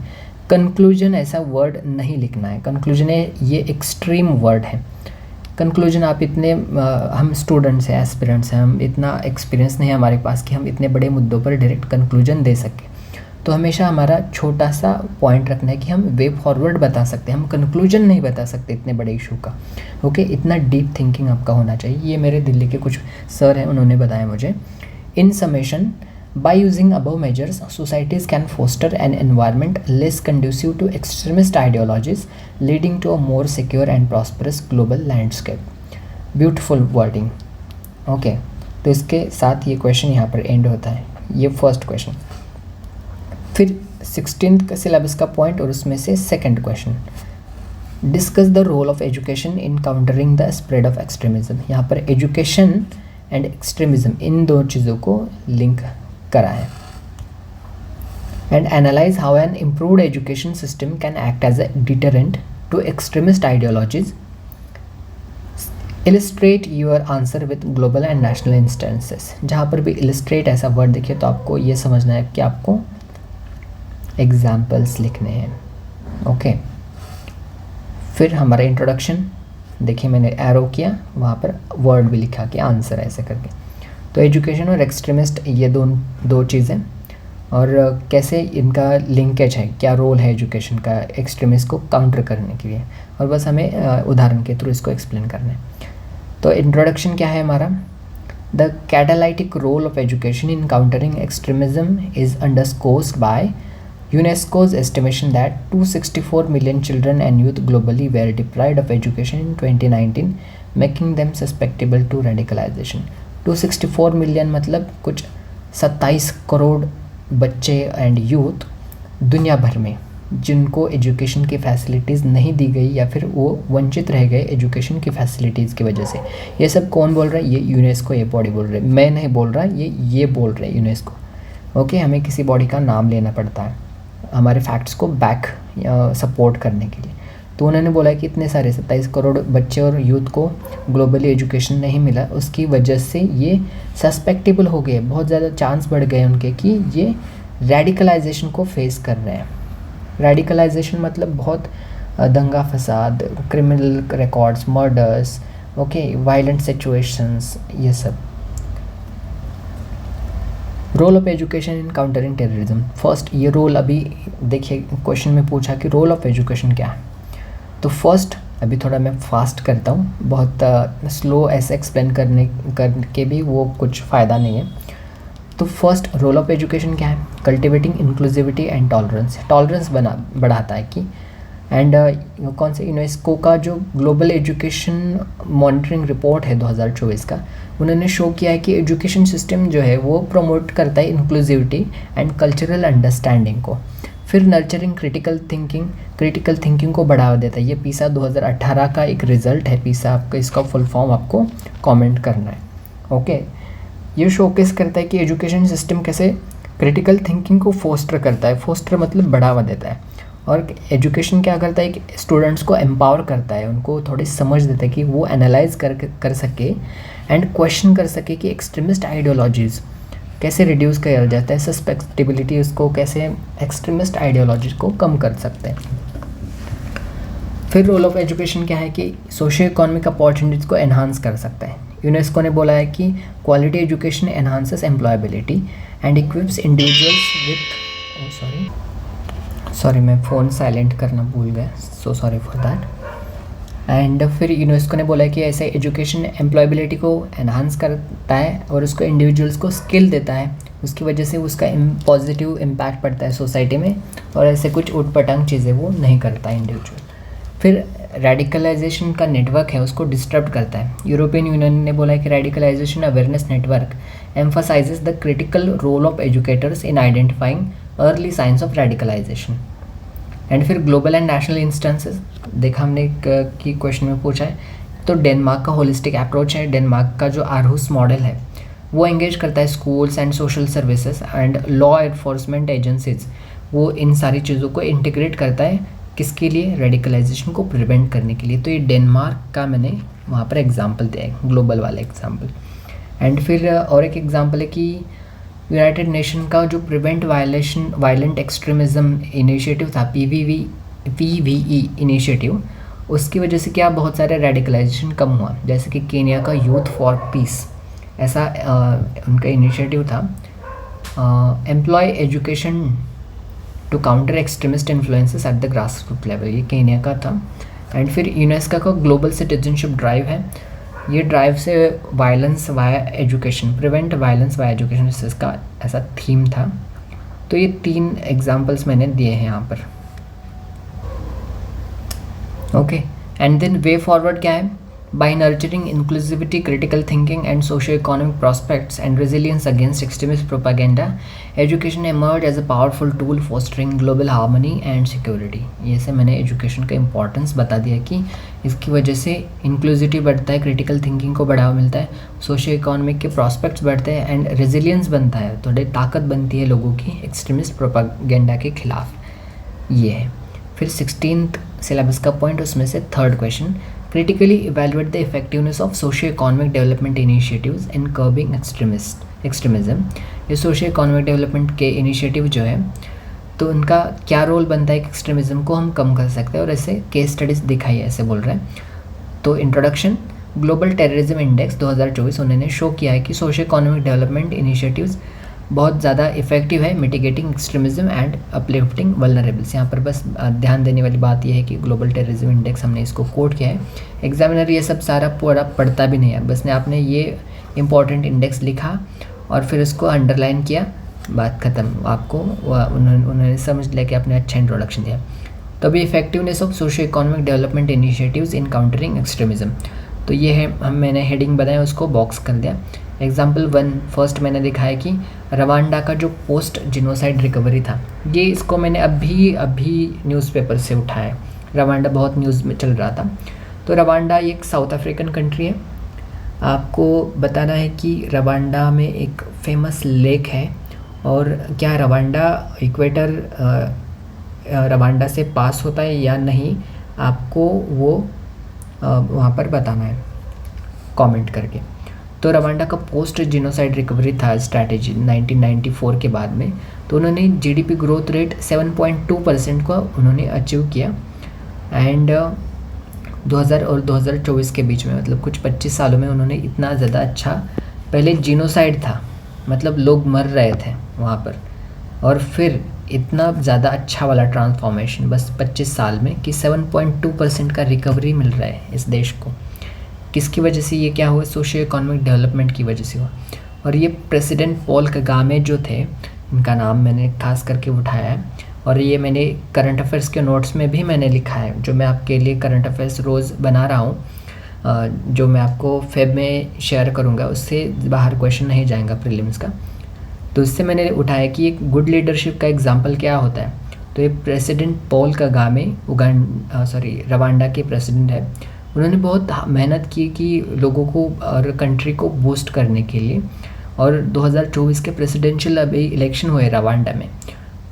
कंक्लूजन ऐसा वर्ड नहीं लिखना है। कंक्लूजन है ये एक्सट्रीम वर्ड है। कंक्लूजन आप इतने हम स्टूडेंट्स हैं, एस्पिरेंट्स हैं, हम इतना एक्सपीरियंस नहीं है हमारे पास कि हम इतने बड़े मुद्दों पर डायरेक्ट कंक्लूजन दे सकें। तो हमेशा हमारा छोटा सा पॉइंट रखना है कि हम वे फॉरवर्ड बता सकते हैं, हम कंक्लूजन नहीं बता सकते इतने बड़े इशू का। ओके, इतना डीप थिंकिंग आपका होना चाहिए। ये मेरे दिल्ली के कुछ सर हैं, उन्होंने बताया मुझे। इन summation, by using above measures, societies can foster an environment less conducive to extremist ideologies, leading to a more secure and prosperous global landscape. Beautiful wording. Okay, तो इसके साथ ये क्वेश्चन यहाँ पर एंड होता है, ये फर्स्ट क्वेश्चन। फिर 16th का सिलेबस का पॉइंट और उसमें से second question, discuss the role of education in countering the spread of extremism. यहाँ पर एजुकेशन एंड एक्सट्रीमिज्म इन 2 चीज़ों को लिंक करा है। And analyse how an improved education system can act as a deterrent to extremist ideologies. Illustrate your answer with global and national instances. जहाँ पर भी illustrate ऐसा वर्ड देखिए तो आपको ये समझना है कि आपको एग्जाम्पल्स लिखने हैं। ओके, फिर हमारा इंट्रोडक्शन देखिए, मैंने एरो किया, वहाँ पर वर्ड भी लिखा कि आंसर ऐसे करके। तो एजुकेशन और एक्सट्रीमिस्ट ये दो चीज़ें, और कैसे इनका लिंकेज है, क्या रोल है एजुकेशन का एक्सट्रीमिस्ट को काउंटर करने के लिए, और बस हमें उदाहरण के थ्रू इसको एक्सप्लेन करना है। तो इंट्रोडक्शन क्या है हमारा, the catalytic role of education in countering extremism is underscored by UNESCO's estimation that 264 million children and youth globally were deprived of education in 2019, making them susceptible to radicalization. 264 million मतलब कुछ 27 करोड़ बच्चे and youth दुनिया भर में जिनको education की facilities नहीं दी गई या फिर वो वंचित रह गए एजुकेशन की फैसिलिटीज़ की वजह से। ये सब कौन बोल रहा है? ये यूनेस्को, ये बॉडी बोल रहे हैं, मैं नहीं बोल रहा, ये बोल रहे हैं यूनेस्को। ओके, हमें किसी बॉडी का नाम लेना पड़ता है हमारे फैक्ट्स को बैक सपोर्ट करने के लिए। तो उन्होंने बोला कि इतने सारे 27 करोड़ बच्चे और यूथ को ग्लोबली एजुकेशन नहीं मिला, उसकी वजह से ये सस्पेक्टेबल हो गए, बहुत ज़्यादा चांस बढ़ गए उनके कि ये रेडिकलाइजेशन को फेस कर रहे हैं। रेडिकलाइजेशन मतलब बहुत दंगा फसाद, criminal records, murders, okay, violent situations, ये सब। Role of education in countering terrorism. First, ये रोल अभी देखिए क्वेश्चन में पूछा कि रोल ऑफ एजुकेशन क्या है। तो फर्स्ट, अभी थोड़ा मैं फास्ट करता हूँ, बहुत स्लो ऐसे एक्सप्लेन करके भी वो कुछ फ़ायदा नहीं है। तो फर्स्ट, रोल ऑफ एजुकेशन क्या है? Cultivating inclusivity and tolerance. Tolerance बढ़ाता है कि एंड कौन से यूनेस्को का जो ग्लोबल एजुकेशन मॉनिटरिंग रिपोर्ट है 2024 का, उन्होंने शो किया है कि एजुकेशन सिस्टम जो है वो प्रमोट करता है इंक्लूसिविटी एंड कल्चरल अंडरस्टैंडिंग को। फिर नर्चरिंग क्रिटिकल थिंकिंग को बढ़ावा देता है। ये पीसा 2018 का एक रिजल्ट है। पीसा आपका इसका फुल फॉर्म आपको कमेंट करना है। ओके, ये शोकेस करता है कि एजुकेशन सिस्टम कैसे क्रिटिकल थिंकिंग को फोस्टर करता है। फोस्टर मतलब बढ़ावा देता है। और एजुकेशन क्या करता है कि स्टूडेंट्स को एम्पावर करता है, उनको थोड़ी समझ देता है कि वो एनालाइज कर सके एंड क्वेश्चन कर सके कि एक्सट्रीमिस्ट आइडियोलॉजीज़ कैसे रिड्यूस किया जाता है, सस्पेक्टिबिलिटी उसको कैसे एक्सट्रीमिस्ट आइडियोलॉजी को कम कर सकते हैं। फिर रोल ऑफ एजुकेशन क्या है कि सोशियो इकोनॉमिक अपॉर्चुनिटीज़ को एनहांस कर सकता है। यूनेस्को ने बोला है कि quality education enhances employability and equips individuals with sorry मैं फ़ोन साइलेंट करना भूल गया, so sorry for that. And फिर यूनेस्को ने बोला है कि ऐसे एजुकेशन एम्प्लॉयबिलिटी को एनहांस करता है और उसको इंडिविजुअल्स को स्किल देता है, उसकी वजह से उसका पॉजिटिव इम्पैक्ट पड़ता है सोसाइटी में, और ऐसे कुछ उटपटांग चीज़ें वो नहीं करता है इंडिविजुअल। फिर रेडिकलाइजेशन का नेटवर्क है उसको डिस्टर्ब करता है। यूरोपियन यूनियन ने बोला है कि radicalisation awareness network emphasises the critical role of educators in identifying early signs of radicalisation. And फिर ग्लोबल एंड नेशनल इंस्टेंसेस देखा हमने कि क्वेश्चन में पूछा है, तो डेनमार्क का होलिस्टिक अप्रोच है। डेनमार्क का जो आरहुस मॉडल है वो एंगेज करता है schools and social services and law enforcement agencies, वो इन सारी चीज़ों को इंटीग्रेट करता है किसके लिए, रेडिकलाइजेशन को प्रिवेंट करने के लिए। तो ये डेनमार्क का मैंने वहाँ पर एग्जाम्पल दिया है, ग्लोबल वाला एग्जाम्पल। एंड फिर और एक एग्जाम्पल है कि यूनाइटेड नेशन का जो प्रिवेंट वायलेंट एक्सट्रीमिज़म इनिशिएटिव था, PVE इनिशिएटिव, उसकी वजह से क्या बहुत सारे रेडिकलाइजेशन कम हुआ। जैसे कि केन्या का यूथ फॉर पीस ऐसा उनका इनिशिएटिव था। Employ education to counter extremist influences at the grass root level, ये केन्या का था। एंड फिर यूनेस्को का ग्लोबल सिटीजनशिप ड्राइव है। ये ड्राइव से violence via education, prevent violence via education, इसका ऐसा थीम था। तो ये 3 एग्जांपल्स मैंने दिए हैं यहाँ पर। Okay, and then way forward क्या है, by nurturing inclusivity, critical thinking and socio economic prospects and resilience against extremist propaganda, education emerge as a powerful tool fostering global harmony and security. ये से मैंने एजुकेशन का importance बता दिया कि इसकी वजह से इंक्लूसिविटी बढ़ता है, क्रिटिकल थिंकिंग को बढ़ावा मिलता है, सोशियो इकोनॉमिक के प्रॉस्पेक्ट्स बढ़ते हैं एंड रेजिलियंस बनता है, थोड़ी ताकत बनती है लोगों की एक्सट्रीमिस्ट प्रोपागेंडा के खिलाफ। ये है। फिर 16th सिलेबस का पॉइंट, उसमें से 3rd question, critically evaluate the effectiveness of socio-economic development initiatives in curbing extremism। ये सोशियो इकोनॉमिक डेवलपमेंट के इनिशिएटिव जो है तो उनका क्या रोल बनता है कि एक्सट्रीमिज़म को हम कम कर सकते हैं, और ऐसे केस स्टडीज़ दिखाई ऐसे बोल रहे हैं। तो इंट्रोडक्शन, ग्लोबल टेररिज्म इंडेक्स 2024 उन्होंने शो किया है कि सोशियो इकोनॉमिक डेवलपमेंट इनिशिएटिव्स बहुत ज़्यादा इफेक्टिव है मिटिगेटिंग एक्सट्रीमिज्म एंड अपलिफ्टिंग वल्नरेबल्स। यहाँ पर बस ध्यान देने वाली बात यह है कि ग्लोबल टेररिज्म इंडेक्स हमने इसको कोट किया है। एग्जामिनर ये सब सारा पूरा पढ़ता भी नहीं है, बस ने आपने ये इंपॉर्टेंट इंडेक्स लिखा और फिर उसको अंडरलाइन किया, बात ख़त्म। आपको उन्होंने समझ लिया कि आपने अच्छा इंट्रोडक्शन दिया। तो अभी effectiveness of socio economic development initiatives in countering extremism, तो ये है, मैंने हेडिंग बनाया उसको बॉक्स कर दिया। एग्जाम्पल 1 फर्स्ट मैंने दिखाया कि रवांडा का जो पोस्ट जिनोसाइड रिकवरी था, ये इसको मैंने अभी न्यूज़पेपर से उठाया। रवांडा बहुत न्यूज़ में चल रहा था। तो रवांडा एक साउथ अफ्रीकन कंट्री है। आपको बताना है कि रवांडा में एक फेमस लेक है, और क्या रवांडा इक्वेटर रवांडा से पास होता है या नहीं, आपको वो वहाँ पर बताना है कमेंट करके। तो रवांडा का पोस्ट जिनोसाइड रिकवरी था स्ट्रैटेजी 1994 के बाद में, तो उन्होंने जीडीपी ग्रोथ रेट 7.2% का उन्होंने अचीव किया। एंड 2000 और 2024 के बीच में, मतलब कुछ 25 सालों में उन्होंने इतना ज़्यादा अच्छा, पहले जिनोसाइड था मतलब लोग मर रहे थे वहाँ पर, और फिर इतना ज़्यादा अच्छा वाला ट्रांसफॉर्मेशन बस 25 साल में कि 7.2% का रिकवरी मिल रहा है इस देश को। किसकी वजह से ये क्या हुआ, सोशियो इकोनॉमिक डेवलपमेंट की वजह से हुआ। और ये प्रेसिडेंट पॉल कगामे जो थे, इनका नाम मैंने खास करके उठाया है, और ये मैंने करंट अफेयर्स के नोट्स में भी मैंने लिखा है, जो मैं आपके लिए करंट अफेयर्स रोज़ बना रहा हूँ, जो मैं आपको फेब में शेयर करूँगा, उससे बाहर क्वेश्चन नहीं जाएगा प्रीलिम्स का। तो इससे मैंने उठाया कि एक गुड लीडरशिप का एग्जांपल क्या होता है। तो ये प्रेसिडेंट पॉल कगामे रवांडा के प्रेसिडेंट है। उन्होंने बहुत मेहनत की कि लोगों को और कंट्री को बूस्ट करने के लिए, और 2024 के प्रेसिडेंशियल अभी इलेक्शन हुए रवांडा में,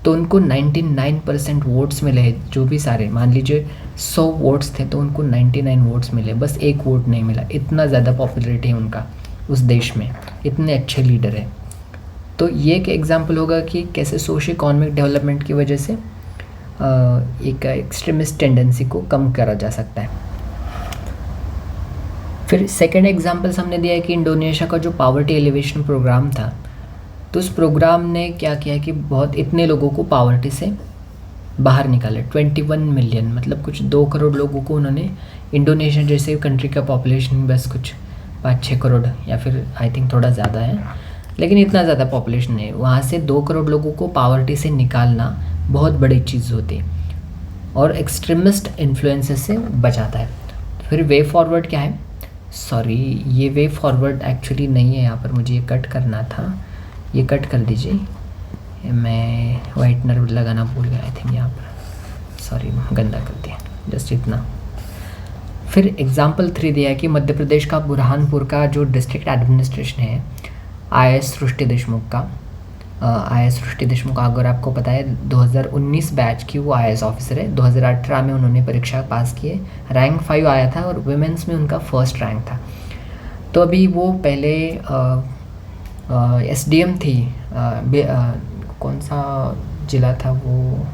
तो उनको 99% वोट्स मिले। जो भी सारे मान लीजिए 100 वोट्स थे तो उनको 99 वोट्स मिले, बस एक वोट नहीं मिला। इतना ज़्यादा पॉपुलरिटी है उनका उस देश में, इतने अच्छे लीडर है। तो ये एक एग्जांपल होगा कि कैसे सोशो इकोनॉमिक डेवलपमेंट की वजह से एक एक्सट्रीमिस्ट टेंडेंसी को कम करा जा सकता है। फिर सेकंड एग्जांपल्स हमने दिया है कि इंडोनेशिया का जो पावर्टी एलिवेशन प्रोग्राम था, तो उस प्रोग्राम ने क्या किया कि बहुत इतने लोगों को पावर्टी से बाहर निकाले। 21 मिलियन, मतलब कुछ 2 करोड़ लोगों को उन्होंने, इंडोनेशिया जैसे कंट्री का पॉपुलेशन बस कुछ 5-6 करोड़ या फिर आई थिंक थोड़ा ज़्यादा है, लेकिन इतना ज़्यादा पॉपुलेशन है, वहाँ से 2 करोड़ लोगों को पावर्टी से निकालना बहुत बड़ी चीज़ होती है और एक्सट्रीमिस्ट इन्फ्लुएंसेस से बचाता है। फिर वे फॉरवर्ड क्या है, सॉरी ये वे फॉरवर्ड एक्चुअली नहीं है, यहाँ पर मुझे ये कट करना था, ये कट कर दीजिए, मैं वाइटनर लगाना भूल गया आई थिंक यहाँ पर, सॉरी गंदा कर दिया, जस्ट इतना। फिर एग्जाम्पल 3 दिया है कि मध्य प्रदेश का बुरहानपुर का जो डिस्ट्रिक्ट एडमिनिस्ट्रेशन है IAS सृष्टि देशमुख का, IAS सृष्टि देशमुख अगर आपको पता है 2019 बैच की वो IAS ऑफिसर है। 2018 में उन्होंने परीक्षा पास किए, रैंक 5 आया था और वुमेंस में उनका फर्स्ट रैंक था। तो अभी वो पहले SDM थी, कौन सा जिला था वो,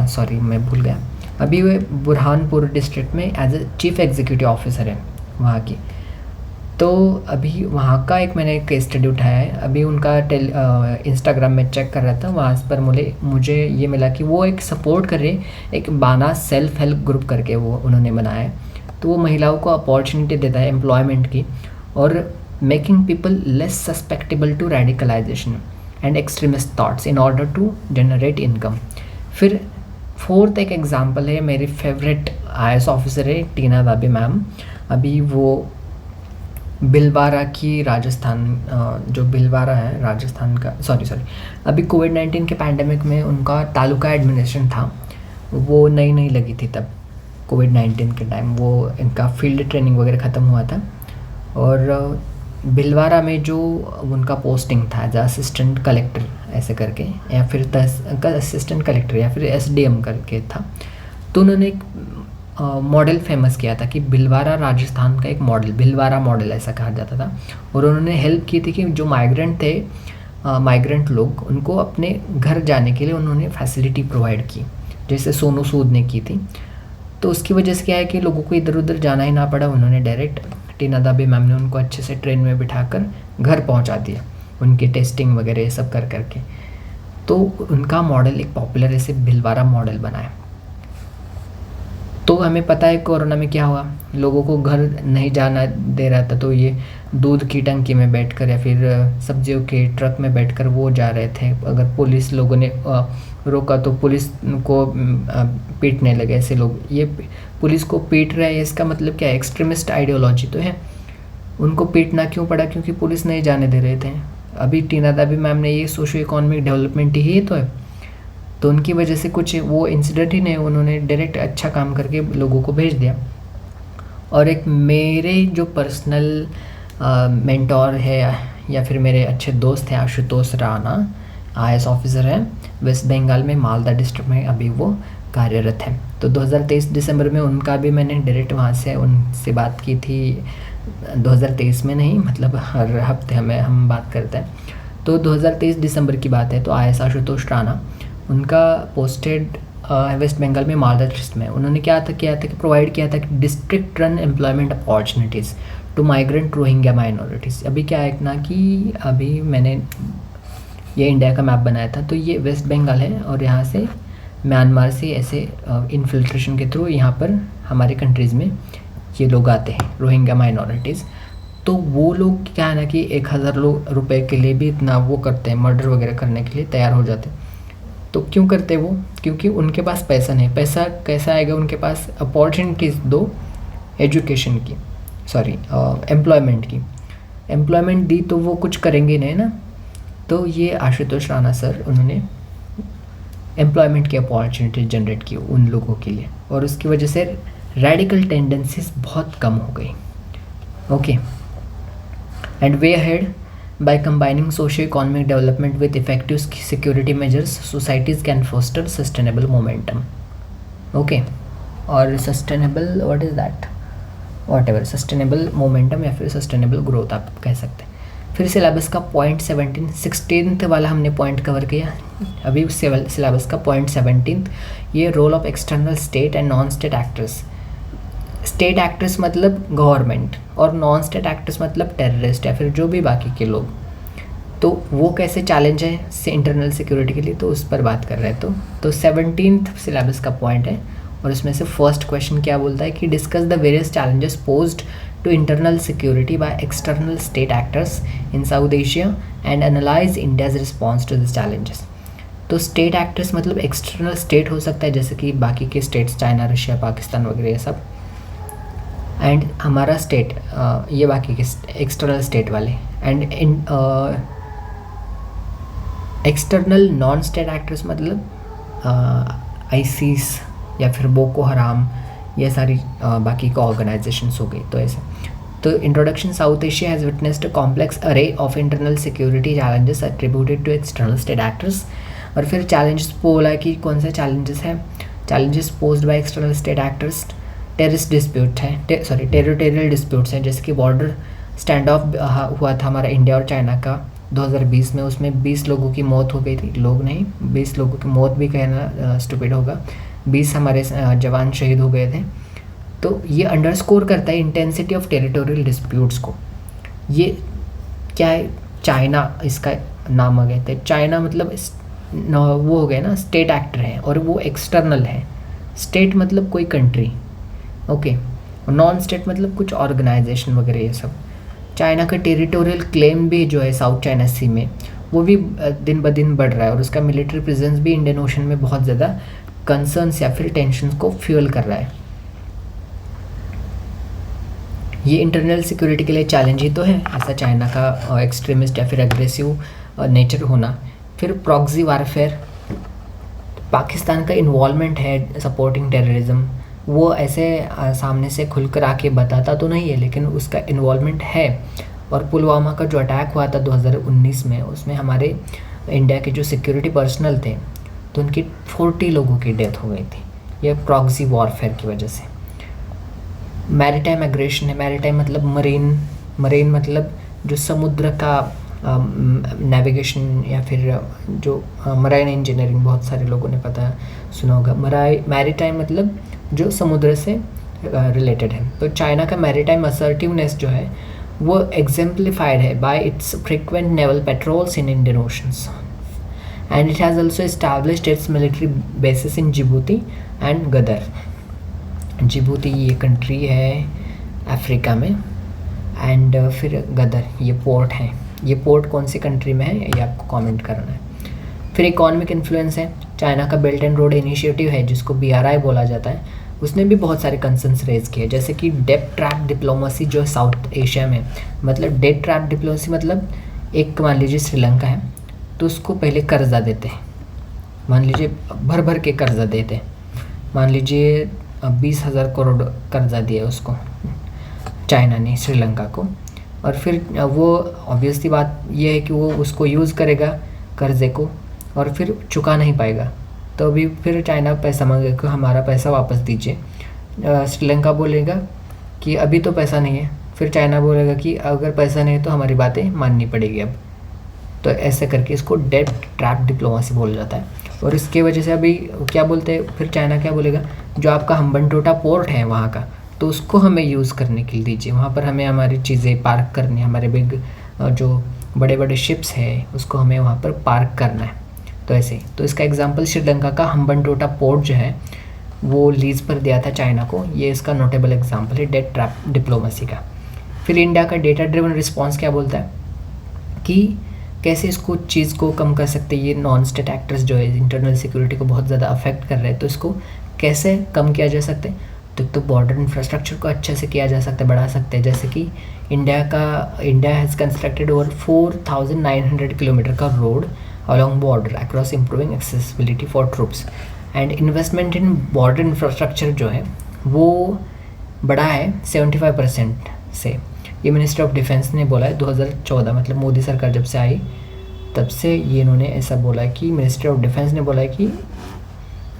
सॉरी मैं भूल गया। अभी वो बुरहानपुर डिस्ट्रिक्ट में as a chief executive officer है वहाँ की। तो अभी वहाँ का एक मैंने केस स्टडी उठाया है, अभी उनका इंस्टाग्राम में चेक कर रहा था, वहाँ पर मुझे ये मिला कि वो एक सपोर्ट कर रहे, एक बाना सेल्फ हेल्प ग्रुप करके वो उन्होंने बनाया है। तो वो महिलाओं को अपॉर्चुनिटी देता है एम्प्लॉयमेंट की और making people less susceptible to radicalization and extremist thoughts in order to generate income. फिर फोर्थ एक एग्जांपल है, मेरी फेवरेट IAS ऑफिसर है टीना दाबी मैम। अभी वो भिलवाड़ा की राजस्थान, जो भिलवाड़ा है राजस्थान का, सॉरी अभी कोविड-19 के पैंडेमिक में उनका तालुका एडमिनिस्ट्रेशन था, वो नई लगी थी तब कोविड-19 के टाइम, वो इनका फील्ड ट्रेनिंग वगैरह ख़त्म हुआ था। और भिलवाड़ा में जो उनका पोस्टिंग था एज असिस्टेंट कलेक्टर ऐसे करके, या फिर असिस्टेंट कलेक्टर या फिर SDM करके था। तो उन्होंने एक मॉडल फेमस किया था कि भिलवाड़ा राजस्थान का एक मॉडल, भिलवाड़ा मॉडल ऐसा कहा जाता था। और उन्होंने हेल्प की थी कि जो माइग्रेंट थे, माइग्रेंट लोग, उनको अपने घर जाने के लिए उन्होंने फैसिलिटी प्रोवाइड की, जैसे सोनू सूद ने की थी। तो उसकी वजह से क्या है कि लोगों को इधर उधर जाना ही ना पड़ा, उन्होंने डायरेक्ट टीना दाबी मैम ने उनको अच्छे से ट्रेन में बिठाकर घर पहुंचा दिया, उनकी टेस्टिंग वगैरह ये सब कर करके। तो उनका मॉडल एक पॉपुलर ऐसे भिलवाड़ा मॉडल बना है। तो हमें पता है कोरोना में क्या हुआ, लोगों को घर नहीं जाना दे रहा था, तो ये दूध की टंकी में बैठकर या फिर सब्जियों के ट्रक में बैठकर वो जा रहे थे। अगर पुलिस लोगों ने रोका तो पुलिस को पीटने लगे ऐसे लोग। ये पुलिस को पीट रहे हैं, इसका मतलब क्या है, एक्सट्रीमिस्ट आइडियोलॉजी तो है। उनको पीटना क्यों पड़ा, क्योंकि पुलिस नहीं जाने दे रहे थे। अभी टीना दाबी मैम ने ये सोशो इकोनॉमिक डेवलपमेंट ही तो है, तो उनकी वजह से कुछ वो इंसिडेंट ही नहीं, उन्होंने डायरेक्ट अच्छा काम करके लोगों को भेज दिया। और एक मेरे जो पर्सनल मेंटोर है या फिर मेरे अच्छे दोस्त हैं, आशुतोष राणा IAS ऑफिसर हैं, वेस्ट बंगाल में मालदा डिस्ट्रिक्ट में अभी वो कार्यरत है। तो 2023 दिसंबर में उनका भी मैंने डायरेक्ट वहाँ से उनसे बात की थी, 2023 में नहीं, मतलब हर हफ्ते हम बात करते हैं। तो 2023 दिसंबर की बात है। तो IAS आशुतोष राणा, उनका पोस्टेड वेस्ट बंगाल में मालदा डिस्ट्रिक्ट में। उन्होंने किया था कि प्रोवाइड किया था कि district run employment opportunities to migrant Rohingya minorities. अभी क्या है ना कि अभी मैंने ये इंडिया का मैप बनाया था, तो ये वेस्ट बंगाल है और यहाँ से म्यांमार से ऐसे इन्फिल्ट्रेशन के थ्रू यहाँ पर हमारे कंट्रीज़ में ये लोग आते हैं, रोहिंग्या माइनॉरिटीज़। तो वो लोग क्या है ना कि 1000 रुपये के लिए भी इतना वो करते हैं, मर्डर वगैरह करने के लिए तैयार हो जाते हैं। तो क्यों करते वो? क्योंकि उनके पास पैसा नहीं। पैसा कैसा आएगा उनके पास? अपॉर्चुनिटीज़ दो एजुकेशन की, सॉरी एम्प्लॉयमेंट की। एम्प्लॉयमेंट दी तो वो कुछ करेंगे नहीं ना। तो ये आशुतोष राणा सर, उन्होंने एम्प्लॉयमेंट की अपॉर्चुनिटी जनरेट की उन लोगों के लिए, और उसकी वजह से रेडिकल टेंडेंसीज बहुत कम हो गई। Okay, and way ahead by combining socio-economic development with effective security measures, societies can foster sustainable momentum. Okay, और sustainable, what is that? Whatever, sustainable momentum या फिर sustainable growth आप कह सकते हैं। फिर सिलेबस का पॉइंट 16th वाला हमने पॉइंट कवर किया। अभी सिलेबस का पॉइंट 17th, ये role of external state and non state actors. State actors मतलब गवर्नमेंट, और नॉन स्टेट एक्टर्स मतलब टेररिस्ट या फिर जो भी बाकी के लोग। तो वो कैसे चैलेंज है से इंटरनल सिक्योरिटी के लिए, तो उस पर बात कर रहे हैं। तो 17th सिलेबस का पॉइंट है, और इसमें से फर्स्ट क्वेश्चन क्या बोलता है कि discuss the various challenges posed to internal security by external state actors in South Asia and analyse India's response to this challenges. तो स्टेट एक्टर्स मतलब एक्सटर्नल स्टेट हो सकता है, जैसे कि बाकी के स्टेट्स, चाइना, रशिया, पाकिस्तान वगैरह ये सब, एंड हमारा स्टेट, ये बाकी के एक्सटर्नल स्टेट वाले। And external non state actors मतलब आईसीस या फिर बोको हराम, ये सारी बाकी का ऑर्गेनाइजेशंस हो गई। तो ऐसे, तो introduction, South Asia has witnessed a complex array of internal security challenges attributed to external state actors. और फिर चैलेंजेस बोला है कि कौन से चैलेंजेस हैं। Challenges posed bye external state actors, terrorist dispute है, सॉरी टेरिटोरियल डिस्प्यूट्स हैं, जैसे कि बॉर्डर स्टैंड ऑफ हुआ था हमारा इंडिया और चाइना का 2020 में। उसमें 20 लोगों की मौत हो गई थी, लोग नहीं 20 लोगों की मौत भी कहना स्टूपिड होगा, 20 हमारे जवान शहीद हो गए थे। तो ये अंडरस्कोर करता है इंटेंसिटी ऑफ टेरिटोरियल डिस्प्यूट्स को। ये क्या है? चाइना इसका नाम आ गया था। चाइना मतलब वो हो गया ना, स्टेट एक्टर है, और वो एक्सटर्नल है। स्टेट मतलब कोई कंट्री, ओके, और नॉन स्टेट मतलब कुछ ऑर्गेनाइजेशन वगैरह ये सब। चाइना का टेरिटोरियल क्लेम भी जो है साउथ चाइना सी में, वो भी दिन ब दिन बढ़ रहा है, और उसका मिलिट्री प्रेजेंस भी इंडियन ओशन में बहुत ज़्यादा कंसर्न्स या फिर टेंशन को फ्यूल कर रहा है। ये इंटरनल सिक्योरिटी के लिए चैलेंज ही तो है, ऐसा चाइना का एक्सट्रीमिस्ट या फिर एग्रेसिव नेचर होना। फिर प्रॉक्सी वारफेयर, पाकिस्तान का इन्वॉल्वमेंट है सपोर्टिंग टेररिज्म। वो ऐसे सामने से खुलकर आके बताता तो नहीं है, लेकिन उसका इन्वॉल्वमेंट है। और पुलवामा का जो अटैक हुआ था 2019 में, उसमें हमारे इंडिया के जो सिक्योरिटी पर्सनल थे, तो उनकी 40 लोगों की डेथ हो गई थी, ये प्रॉक्सी वॉरफेयर की वजह से। मैरीटाइम एग्रेशन है, मैरीटाइम मतलब मरीन मतलब जो समुद्र का नेविगेशन या फिर जो मराइन इंजीनियरिंग, बहुत सारे लोगों ने पता सुना होगा। मैरीटाइम मतलब जो समुद्र से रिलेटेड है। तो चाइना का मैरीटाइम असर्टिवनेस जो है वो एग्जेम्पलीफाइड है by its frequent naval patrols in Indian oceans, and it has also established its military bases in Djibouti and Gwadar. Djibouti ये कंट्री है अफ्रीका में, एंड फिर गदर ये पोर्ट है। ये पोर्ट कौन सी कंट्री में है ये आपको कमेंट करना है। फिर इकोनॉमिक इन्फ्लुएंस है, चाइना का बेल्ट एंड रोड इनिशिएटिव है जिसको BRI बोला जाता है, उसने भी बहुत सारे कंसर्न्स रेज किए, जैसे कि डेट ट्रैप डिप्लोमेसी जो साउथ एशिया में, मतलब डेट ट्रैप डिप्लोमेसी मतलब एक मान लीजिए श्रीलंका है, तो उसको पहले कर्जा देते हैं, मान लीजिए भर भर के कर्जा देते हैं, मान लीजिए 20,000 करोड़ कर्जा दिया उसको चाइना ने श्रीलंका को, और फिर वो ऑब्वियसली बात ये है कि वो उसको यूज़ करेगा कर्जे को और फिर चुका नहीं पाएगा, तो अभी फिर चाइना पैसा मांगेगा कि हमारा पैसा वापस दीजिए। श्रीलंका बोलेगा कि अभी तो पैसा नहीं है, फिर चाइना बोलेगा कि अगर पैसा नहीं है तो हमारी बातें माननी पड़ेगी अब। तो ऐसे करके इसको डेट ट्रैप डिप्लोमेसी बोला जाता है। और इसके वजह से अभी क्या बोलते हैं, फिर चाइना क्या बोलेगा, जो आपका हम्बनटोटा पोर्ट है वहाँ का, तो उसको हमें यूज़ करने के लिए दीजिए, वहाँ पर हमें हमारी चीज़ें पार्क करनी है, हमारे बिग जो बड़े बड़े शिप्स हैं उसको हमें वहाँ पर पार्क करना है। तो ऐसे, तो इसका एग्जांपल श्रीलंका का हम्बनटोटा पोर्ट जो है वो लीज़ पर दिया था चाइना को, ये इसका नोटेबल एग्जांपल है डेट ट्रैप डिप्लोमेसी का। फिर इंडिया का डेटा ड्रिवन रिस्पॉन्स क्या बोलता है कि कैसे इसको चीज़ को कम कर सकते हैं। ये नॉन स्टेट एक्टर्स जो है इंटरनल सिक्योरिटी को बहुत ज़्यादा अफेक्ट कर रहे हैं, तो इसको कैसे कम किया जा सकता है। तो बॉर्डर इंफ्रास्ट्रक्चर को अच्छे से किया जा सकता है, बढ़ा सकते हैं। जैसे कि India has constructed over 4,900 kilometre का road along border across improving accessibility for troops and investment in border infrastructure जो है वो बढ़ा है 75% से। ये मिनिस्ट्री ऑफ डिफेंस ने बोला है 2014, मतलब मोदी सरकार जब से आई तब से ये इन्होंने ऐसा बोला कि मिनिस्ट्री ऑफ डिफेंस ने बोला है कि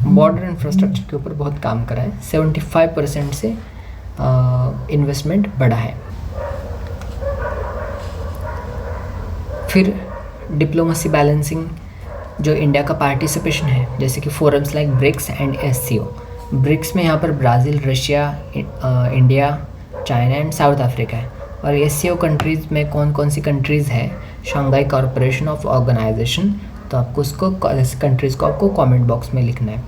बॉर्डर इंफ्रास्ट्रक्चर के ऊपर बहुत काम करा है। 75% से इन्वेस्टमेंट बढ़ा है। फिर डिप्लोमेसी बैलेंसिंग, जो इंडिया का पार्टिसिपेशन है, जैसे कि forums like BRICS and SCO। BRICS में यहाँ पर Brazil, Russia, India, China and South Africa है। और SCO कंट्रीज़ में कौन कौन सी कंट्रीज़ हैं, शंघाई कॉरपोरेशन ऑफ ऑर्गेनाइजेशन। तो आपको उसको कंट्रीज़ को आपको कमेंट बॉक्स में लिखना है।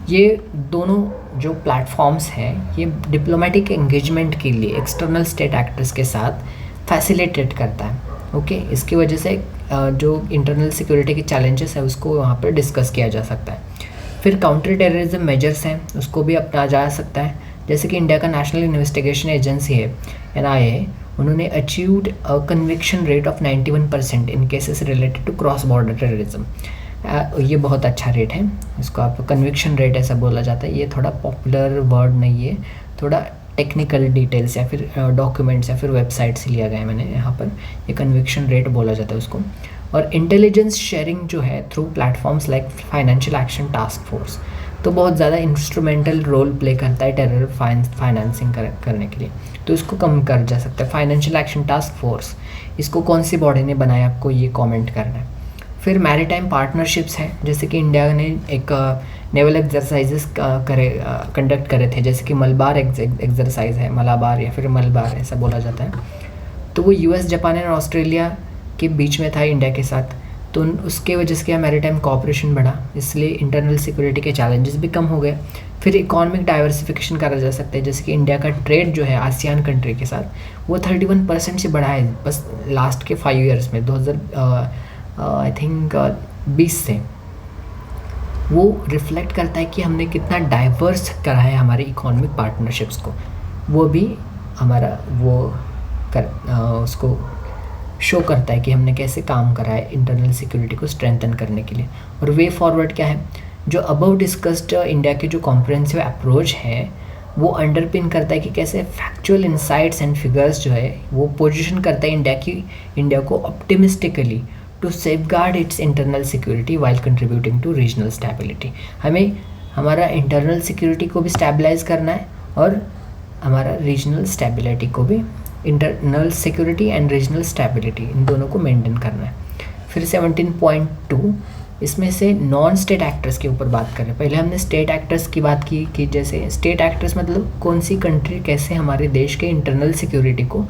ये दोनों जो प्लेटफॉर्म्स हैं ये डिप्लोमेटिक एंगेजमेंट के लिए एक्सटर्नल स्टेट एक्टर्स के साथ फैसिलिटेट करता है। ओके, इसकी वजह से जो इंटरनल सिक्योरिटी के चैलेंजेस है उसको वहाँ पर डिस्कस किया जा सकता है। फिर काउंटर टेररिज्म मेजर्स हैं, उसको भी अपनाया जा सकता है। जैसे कि इंडिया का नेशनल इन्वेस्टिगेशन एजेंसी है NIA, उन्होंने achieved a conviction rate of 91% in cases related to cross border terrorism. ये बहुत अच्छा रेट है, इसको आप कन्विक्शन रेट ऐसा बोला जाता है। ये थोड़ा पॉपुलर वर्ड नहीं है, थोड़ा टेक्निकल डिटेल्स या फिर डॉक्यूमेंट्स या फिर वेबसाइट से लिया गया है मैंने यहाँ पर। ये कन्विक्शन रेट बोला जाता है उसको। और इंटेलिजेंस शेयरिंग जो है through platforms like financial action task force, तो बहुत ज़्यादा इंस्ट्रूमेंटल रोल प्ले करता है टेरर फाइनेंसिंग करने के लिए, तो इसको कम कर जा सकता है। फाइनेंशियल एक्शन टास्क फोर्स, इसको कौन सी बॉडी ने बनाया, आपको ये कमेंट करना है। फिर मैरीटाइम पार्टनरशिप्स हैं, जैसे कि इंडिया ने एक नेवल एक्सरसाइजेस कंडक्ट करे थे, जैसे कि मलबार एक्सरसाइज है, मलाबार या फिर मलबार ऐसा बोला जाता है। तो वो US, जापान और ऑस्ट्रेलिया के बीच में था इंडिया के साथ, तो उसके वजह से क्या मैरीटाइम कोऑपरेशन बढ़ा, इसलिए इंटरनल सिक्योरिटी के चैलेंजेस भी कम हो गए। फिर इकोनॉमिक डाइवर्सिफिकेशन करा जा सकता है, जैसे कि इंडिया का ट्रेड जो है आसियान कंट्री के साथ वो 31% से बढ़ा है बस लास्ट के 5 ईयर्स में, 2020 से। वो रिफ्लेक्ट करता है कि हमने कितना डाइवर्स करा है हमारे इकोनॉमिक पार्टनरशिप्स को, वो भी हमारा उसको शो करता है कि हमने कैसे काम करा है इंटरनल सिक्योरिटी को स्ट्रेंथन करने के लिए। और वे फॉरवर्ड क्या है, जो अबव डिस्कस्ड इंडिया के जो कॉम्प्रिहेंसिव अप्रोच है वो अंडरपिन करता है कि कैसे फैक्चुअल इंसाइट्स एंड फिगर्स जो है वो पोजीशन करता है इंडिया को optimistically to safeguard its internal security while contributing to regional stability. हमें हमारा इंटरनल सिक्योरिटी को भी स्टेबलाइज करना है और हमारा रीजनल स्टेबिलिटी को भी, internal security and regional stability in दोनों को मेंटेन करना है। फिर 17.2 इसमें से नॉन स्टेट एक्टर्स के ऊपर बात करें। पहले हमने स्टेट एक्टर्स की बात की कि जैसे स्टेट एक्टर्स मतलब कौन सी कंट्री कैसे हमारे देश के इंटरनल सिक्योरिटी को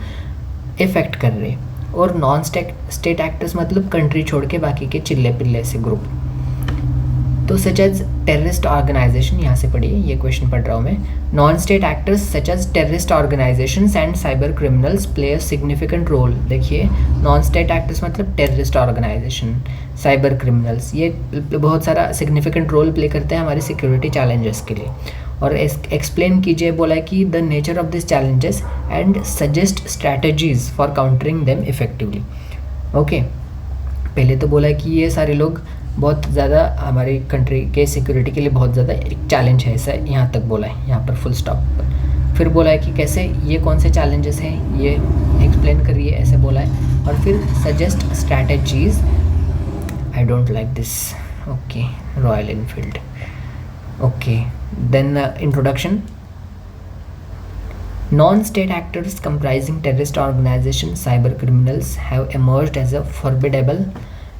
इफेक्ट कर रहे हैं, और नॉन स्टेट एक्टर्स मतलब कंट्री छोड़ के बाकी के चिल्ले पिल्ले से ग्रुप। तो सच एज टेररिस्ट ऑर्गेनाइजेशन, यहाँ से पढ़िए, ये क्वेश्चन पढ़ रहा हूँ मैं। Non state actors such as terrorist organisations and cyber criminals play a significant role. देखिए, नॉन स्टेट एक्टर्स मतलब टेररिस्ट ऑर्गेनाइजेशन, साइबर क्रिमिनल्स, ये बहुत सारा सिग्निफिकेंट रोल प्ले करते हैं हमारे सिक्योरिटी चैलेंजेस के लिए। और एक्सप्लेन कीजिए, बोला कि the nature of this challenges and suggest strategies for countering them effectively. Okay, पहले तो बोला कि ये सारे लोग बहुत ज़्यादा हमारी कंट्री के सिक्योरिटी के लिए बहुत ज़्यादा एक चैलेंज है, ऐसा यहाँ तक बोला है, यहाँ पर फुल स्टॉप पर। फिर बोला है कि कैसे ये कौन से चैलेंजेस हैं ये एक्सप्लेन करिए, ऐसे बोला है। और फिर suggest strategies, I don't like this, okay, Royal Enfield, okay. Then introduction. Non-state actors comprising terrorist organizations, cyber criminals have emerged as a formidable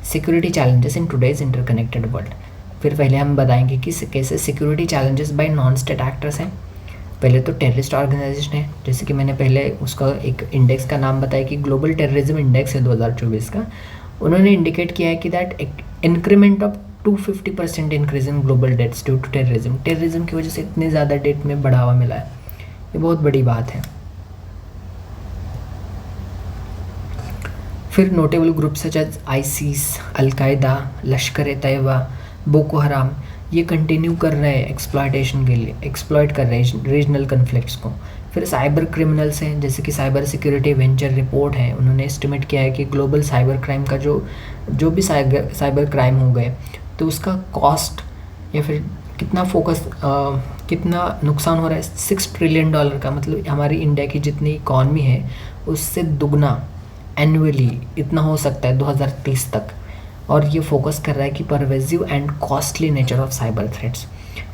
security challenges in today's interconnected world. फिर पहले हम बताएंगे कि कैसे security challenges bye non state actors हैं। पहले तो terrorist organisation है, जैसे कि मैंने पहले उसका एक इंडेक्स का नाम बताया कि ग्लोबल टेररिज्म इंडेक्स है 2024 का। उन्होंने इंडिकेट किया है कि that increment of 250% increase in global deaths due to terrorism की वजह से इतने ज़्यादा डेट में बढ़ावा मिला है, ये बहुत बड़ी बात है। फिर notable group such as ISIS, al Qaeda, Lashkar e Taiba, Boko हराम, ये कंटिन्यू कर रहे हैं एक्सप्लॉयटेशन के लिए, एक्सप्लॉयट कर रहे हैं रीजनल कन्फ्लिक्ट्स को। फिर साइबर क्रिमिनल्स हैं, जैसे कि साइबर सिक्योरिटी वेंचर रिपोर्ट है, उन्होंने एस्टिमेट किया है कि ग्लोबल साइबर क्राइम का जो भी साइबर क्राइम हो गए तो उसका कॉस्ट या फिर कितना कितना नुकसान हो रहा है, $6 ट्रिलियन का, मतलब हमारी इंडिया की जितनी इकॉनमी है उससे दुगना एनुअली इतना हो सकता है 2030 तक। और ये फोकस कर रहा है कि pervasive and costly nature of cyber threats.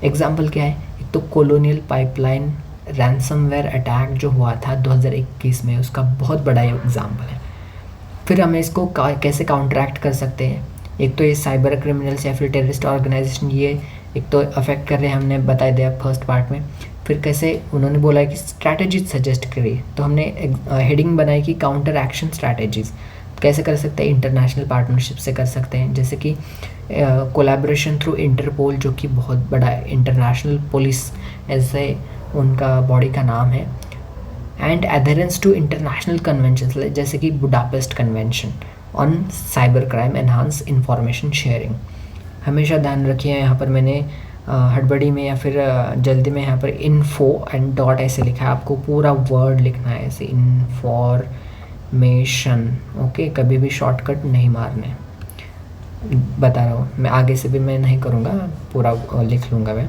Example क्या है, एक तो कोलोनियल पाइपलाइन रैंसमवेयर अटैक जो हुआ था 2021 में, उसका बहुत बड़ा एग्जाम्पल है। फिर हमें इसको कैसे काउंटरैक्ट कर सकते हैं, एक तो ये साइबर क्रिमिनल्स या फिर टेररिस्ट ऑर्गेनाइजेशन, ये एक तो अफेक्ट कर रहे हैं, हमने बता दिया फर्स्ट पार्ट में। फिर कैसे उन्होंने बोला है कि स्ट्रैटेजीज सजेस्ट करिए, तो हमने हेडिंग बनाई कि काउंटर एक्शन स्ट्रैटेजीज कैसे कर सकते हैं, इंटरनेशनल पार्टनरशिप से कर सकते हैं, जैसे कि कोलैबोरेशन थ्रू इंटरपोल, जो कि बहुत बड़ा इंटरनेशनल पुलिस ऐसे उनका बॉडी का नाम है, and adherence to international conventions जैसे कि Budapest convention on cyber crime, enhance information sharing. हमेशा ध्यान रखिए, यहाँ पर मैंने हड़बड़ी में या फिर जल्दी में यहाँ पर इन्फो एंड डॉट ऐसे लिखा है, आपको पूरा वर्ड लिखना है ऐसे, इन्फॉर्मेशन। ओके, कभी भी शॉर्टकट नहीं मारने, बता रहा हूँ मैं, आगे से भी मैं नहीं करूँगा, पूरा लिख लूँगा मैं।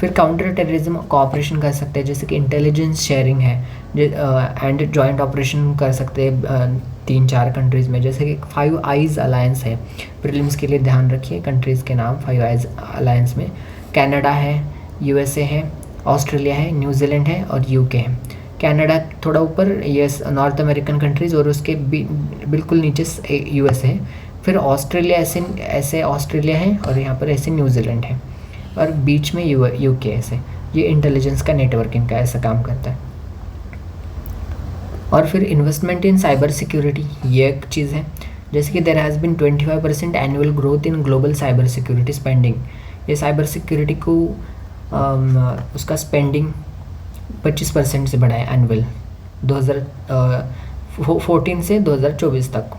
फिर काउंटर टेररिज्म कोऑपरेशन कर सकते हैं, जैसे कि इंटेलिजेंस शेयरिंग है एंड जॉइंट ऑपरेशन कर सकते हैं 3-4 कंट्रीज़ में, जैसे कि 5 आइज़ अलायंस है। प्रीलिम्स के लिए ध्यान रखिए कंट्रीज़ के नाम, 5 आइज़ अलायंस में कनाडा है, यूएसए है, ऑस्ट्रेलिया है, न्यूजीलैंड है और यूके है। कनाडा थोड़ा ऊपर, ये नॉर्थ अमेरिकन कंट्रीज़, और उसके बिल्कुल नीचे यूएसए है। फिर ऑस्ट्रेलिया ऐसे ऑस्ट्रेलिया है, और यहाँ पर ऐसे न्यूजीलैंड है, और बीच में यूके ऐसे। ये इंटेलिजेंस का नेटवर्किंग का ऐसा काम करता है। और फिर इन्वेस्टमेंट इन साइबर सिक्योरिटी, ये एक चीज़ है, जैसे कि there has been 25% annual growth in global cyber security spending. ये साइबर सिक्योरिटी को उसका स्पेंडिंग 25% से बढ़ा है एनुअल 2014 से 2024 तक।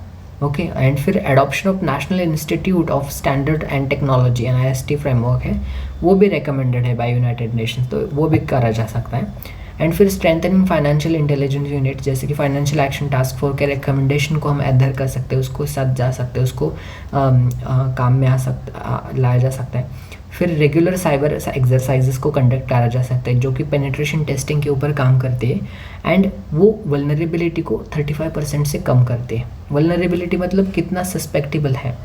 ओके, एंड फिर adoption of national institute of standard and technology NIST framework है, वो भी रिकमेंडेड है बाय यूनाइटेड नेशंस, तो वो भी करा जा सकता है। एंड फिर स्ट्रेंथनिंग फाइनेंशियल इंटेलिजेंस यूनिट, जैसे कि फाइनेंशियल एक्शन टास्क फोर्स के रिकमेंडेशन को हम एडर कर सकते हैं, उसको साथ जा सकते हैं, उसको काम में लाया जा सकता है। फिर रेगुलर साइबर एक्सरसाइजेस को कंडक्ट करा जा सकता है, जो कि पेनिट्रेशन टेस्टिंग के ऊपर काम करते हैं, एंड वो वल्नरेबिलिटी को 35% से कम करते हैं। वल्नरेबिलिटी मतलब कितना सस्पेक्टेबल है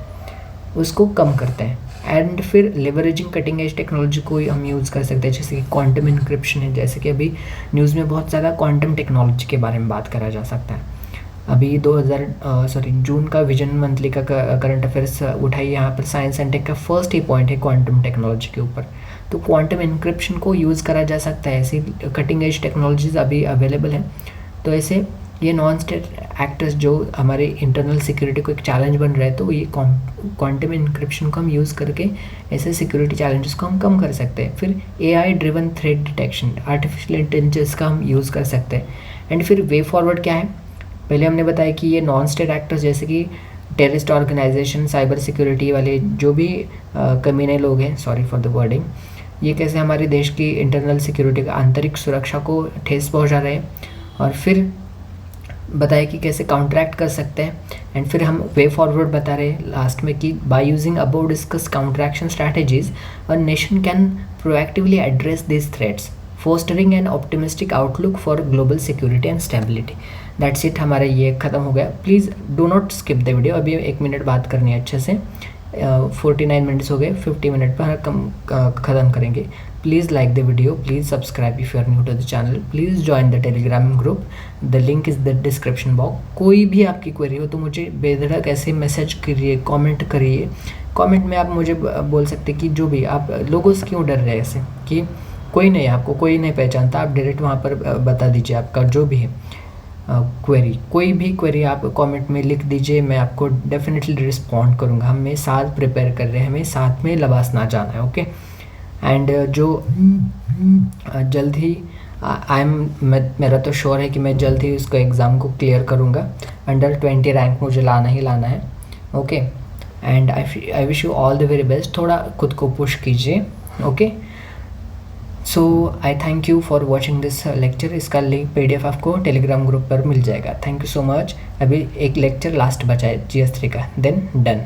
उसको कम करते हैं। एंड फिर लेवरेजिंग कटिंग एज टेक्नोलॉजी को हम यूज़ कर सकते हैं, जैसे कि क्वांटम इंक्रिप्शन है, जैसे कि अभी न्यूज़ में बहुत ज़्यादा क्वांटम टेक्नोलॉजी के बारे में बात करा जा सकता है। अभी जून का विजन मंथली का करंट अफेयर्स उठाई, यहाँ पर साइंस एंड टेक का फर्स्ट ही पॉइंट है क्वांटम टेक्नोलॉजी के ऊपर, तो क्वांटम इंक्रिप्शन को यूज़ करा जा सकता है। ऐसी कटिंग एज टेक्नोलॉजीज अभी अवेलेबल हैं, तो ऐसे ये नॉन स्टेट एक्टर्स जो हमारे इंटरनल सिक्योरिटी को एक चैलेंज बन रहे हैं, तो ये क्वांटम इंक्रिप्शन को हम यूज़ करके ऐसे सिक्योरिटी चैलेंजेस को हम कम कर सकते हैं। फिर AI driven threat detection, artificial intelligence का हम यूज़ कर सकते हैं। एंड फिर वे फॉरवर्ड क्या है, पहले हमने बताया कि ये नॉन स्टेट एक्टर्स जैसे कि टेररिस्ट ऑर्गेनाइजेशन, साइबर सिक्योरिटी वाले जो भी कमीने लोग हैं, सॉरी फॉर द वर्डिंग, ये कैसे हमारे देश की इंटरनल सिक्योरिटी का आंतरिक सुरक्षा को ठेस पहुंचा रहे हैं, और फिर बताया कि कैसे काउंटरैक्ट कर सकते हैं। एंड फिर हम वे फॉरवर्ड बता रहे हैं लास्ट में कि by using above discuss counteraction strategies a nation can proactively address this threats, fostering an optimistic outlook for global security and stability. That's it, हमारा ये ख़त्म हो गया। Please do not skip the video, अभी 1 minute बात करनी है अच्छे से। 49 मिनट्स हो गए, 50 मिनट पर ख़त्म करेंगे। Please like the video, please subscribe if you are new to the channel, please join the Telegram group, the link is the description box. कोई भी आपकी क्वेरी हो तो मुझे बेधड़क ऐसे मैसेज करिए, कमेंट करिए। कमेंट में आप मुझे बोल सकते कि जो भी आप लोगों से क्यों डर रहे हैं ऐसे, कि कोई नहीं, आपको कोई नहीं पहचानता, आप डायरेक्ट वहाँ पर बता दीजिए आपका जो भी है क्वेरी, कोई भी क्वेरी आप कमेंट में लिख दीजिए, मैं आपको डेफिनेटली रिस्पॉन्ड करूँगा। हमें साथ प्रिपेयर कर रहे हैं, हमें साथ में लबास ना जाना है। ओके, एंड जो जल्द ही मेरा तो श्योर है कि मैं जल्द ही उसको एग्ज़ाम को क्लियर करूँगा। अंडर 20 रैंक मुझे लाना ही लाना है। Okay, and I wish you all the very best. थोड़ा खुद को पुश कीजिए। Okay, so I thank you for watching this lecture. इसका लिंक PDF आपको टेलीग्राम ग्रुप पर मिल जाएगा। Thank you so much. अभी एक लेक्चर लास्ट बचा है GS3 का, देन डन।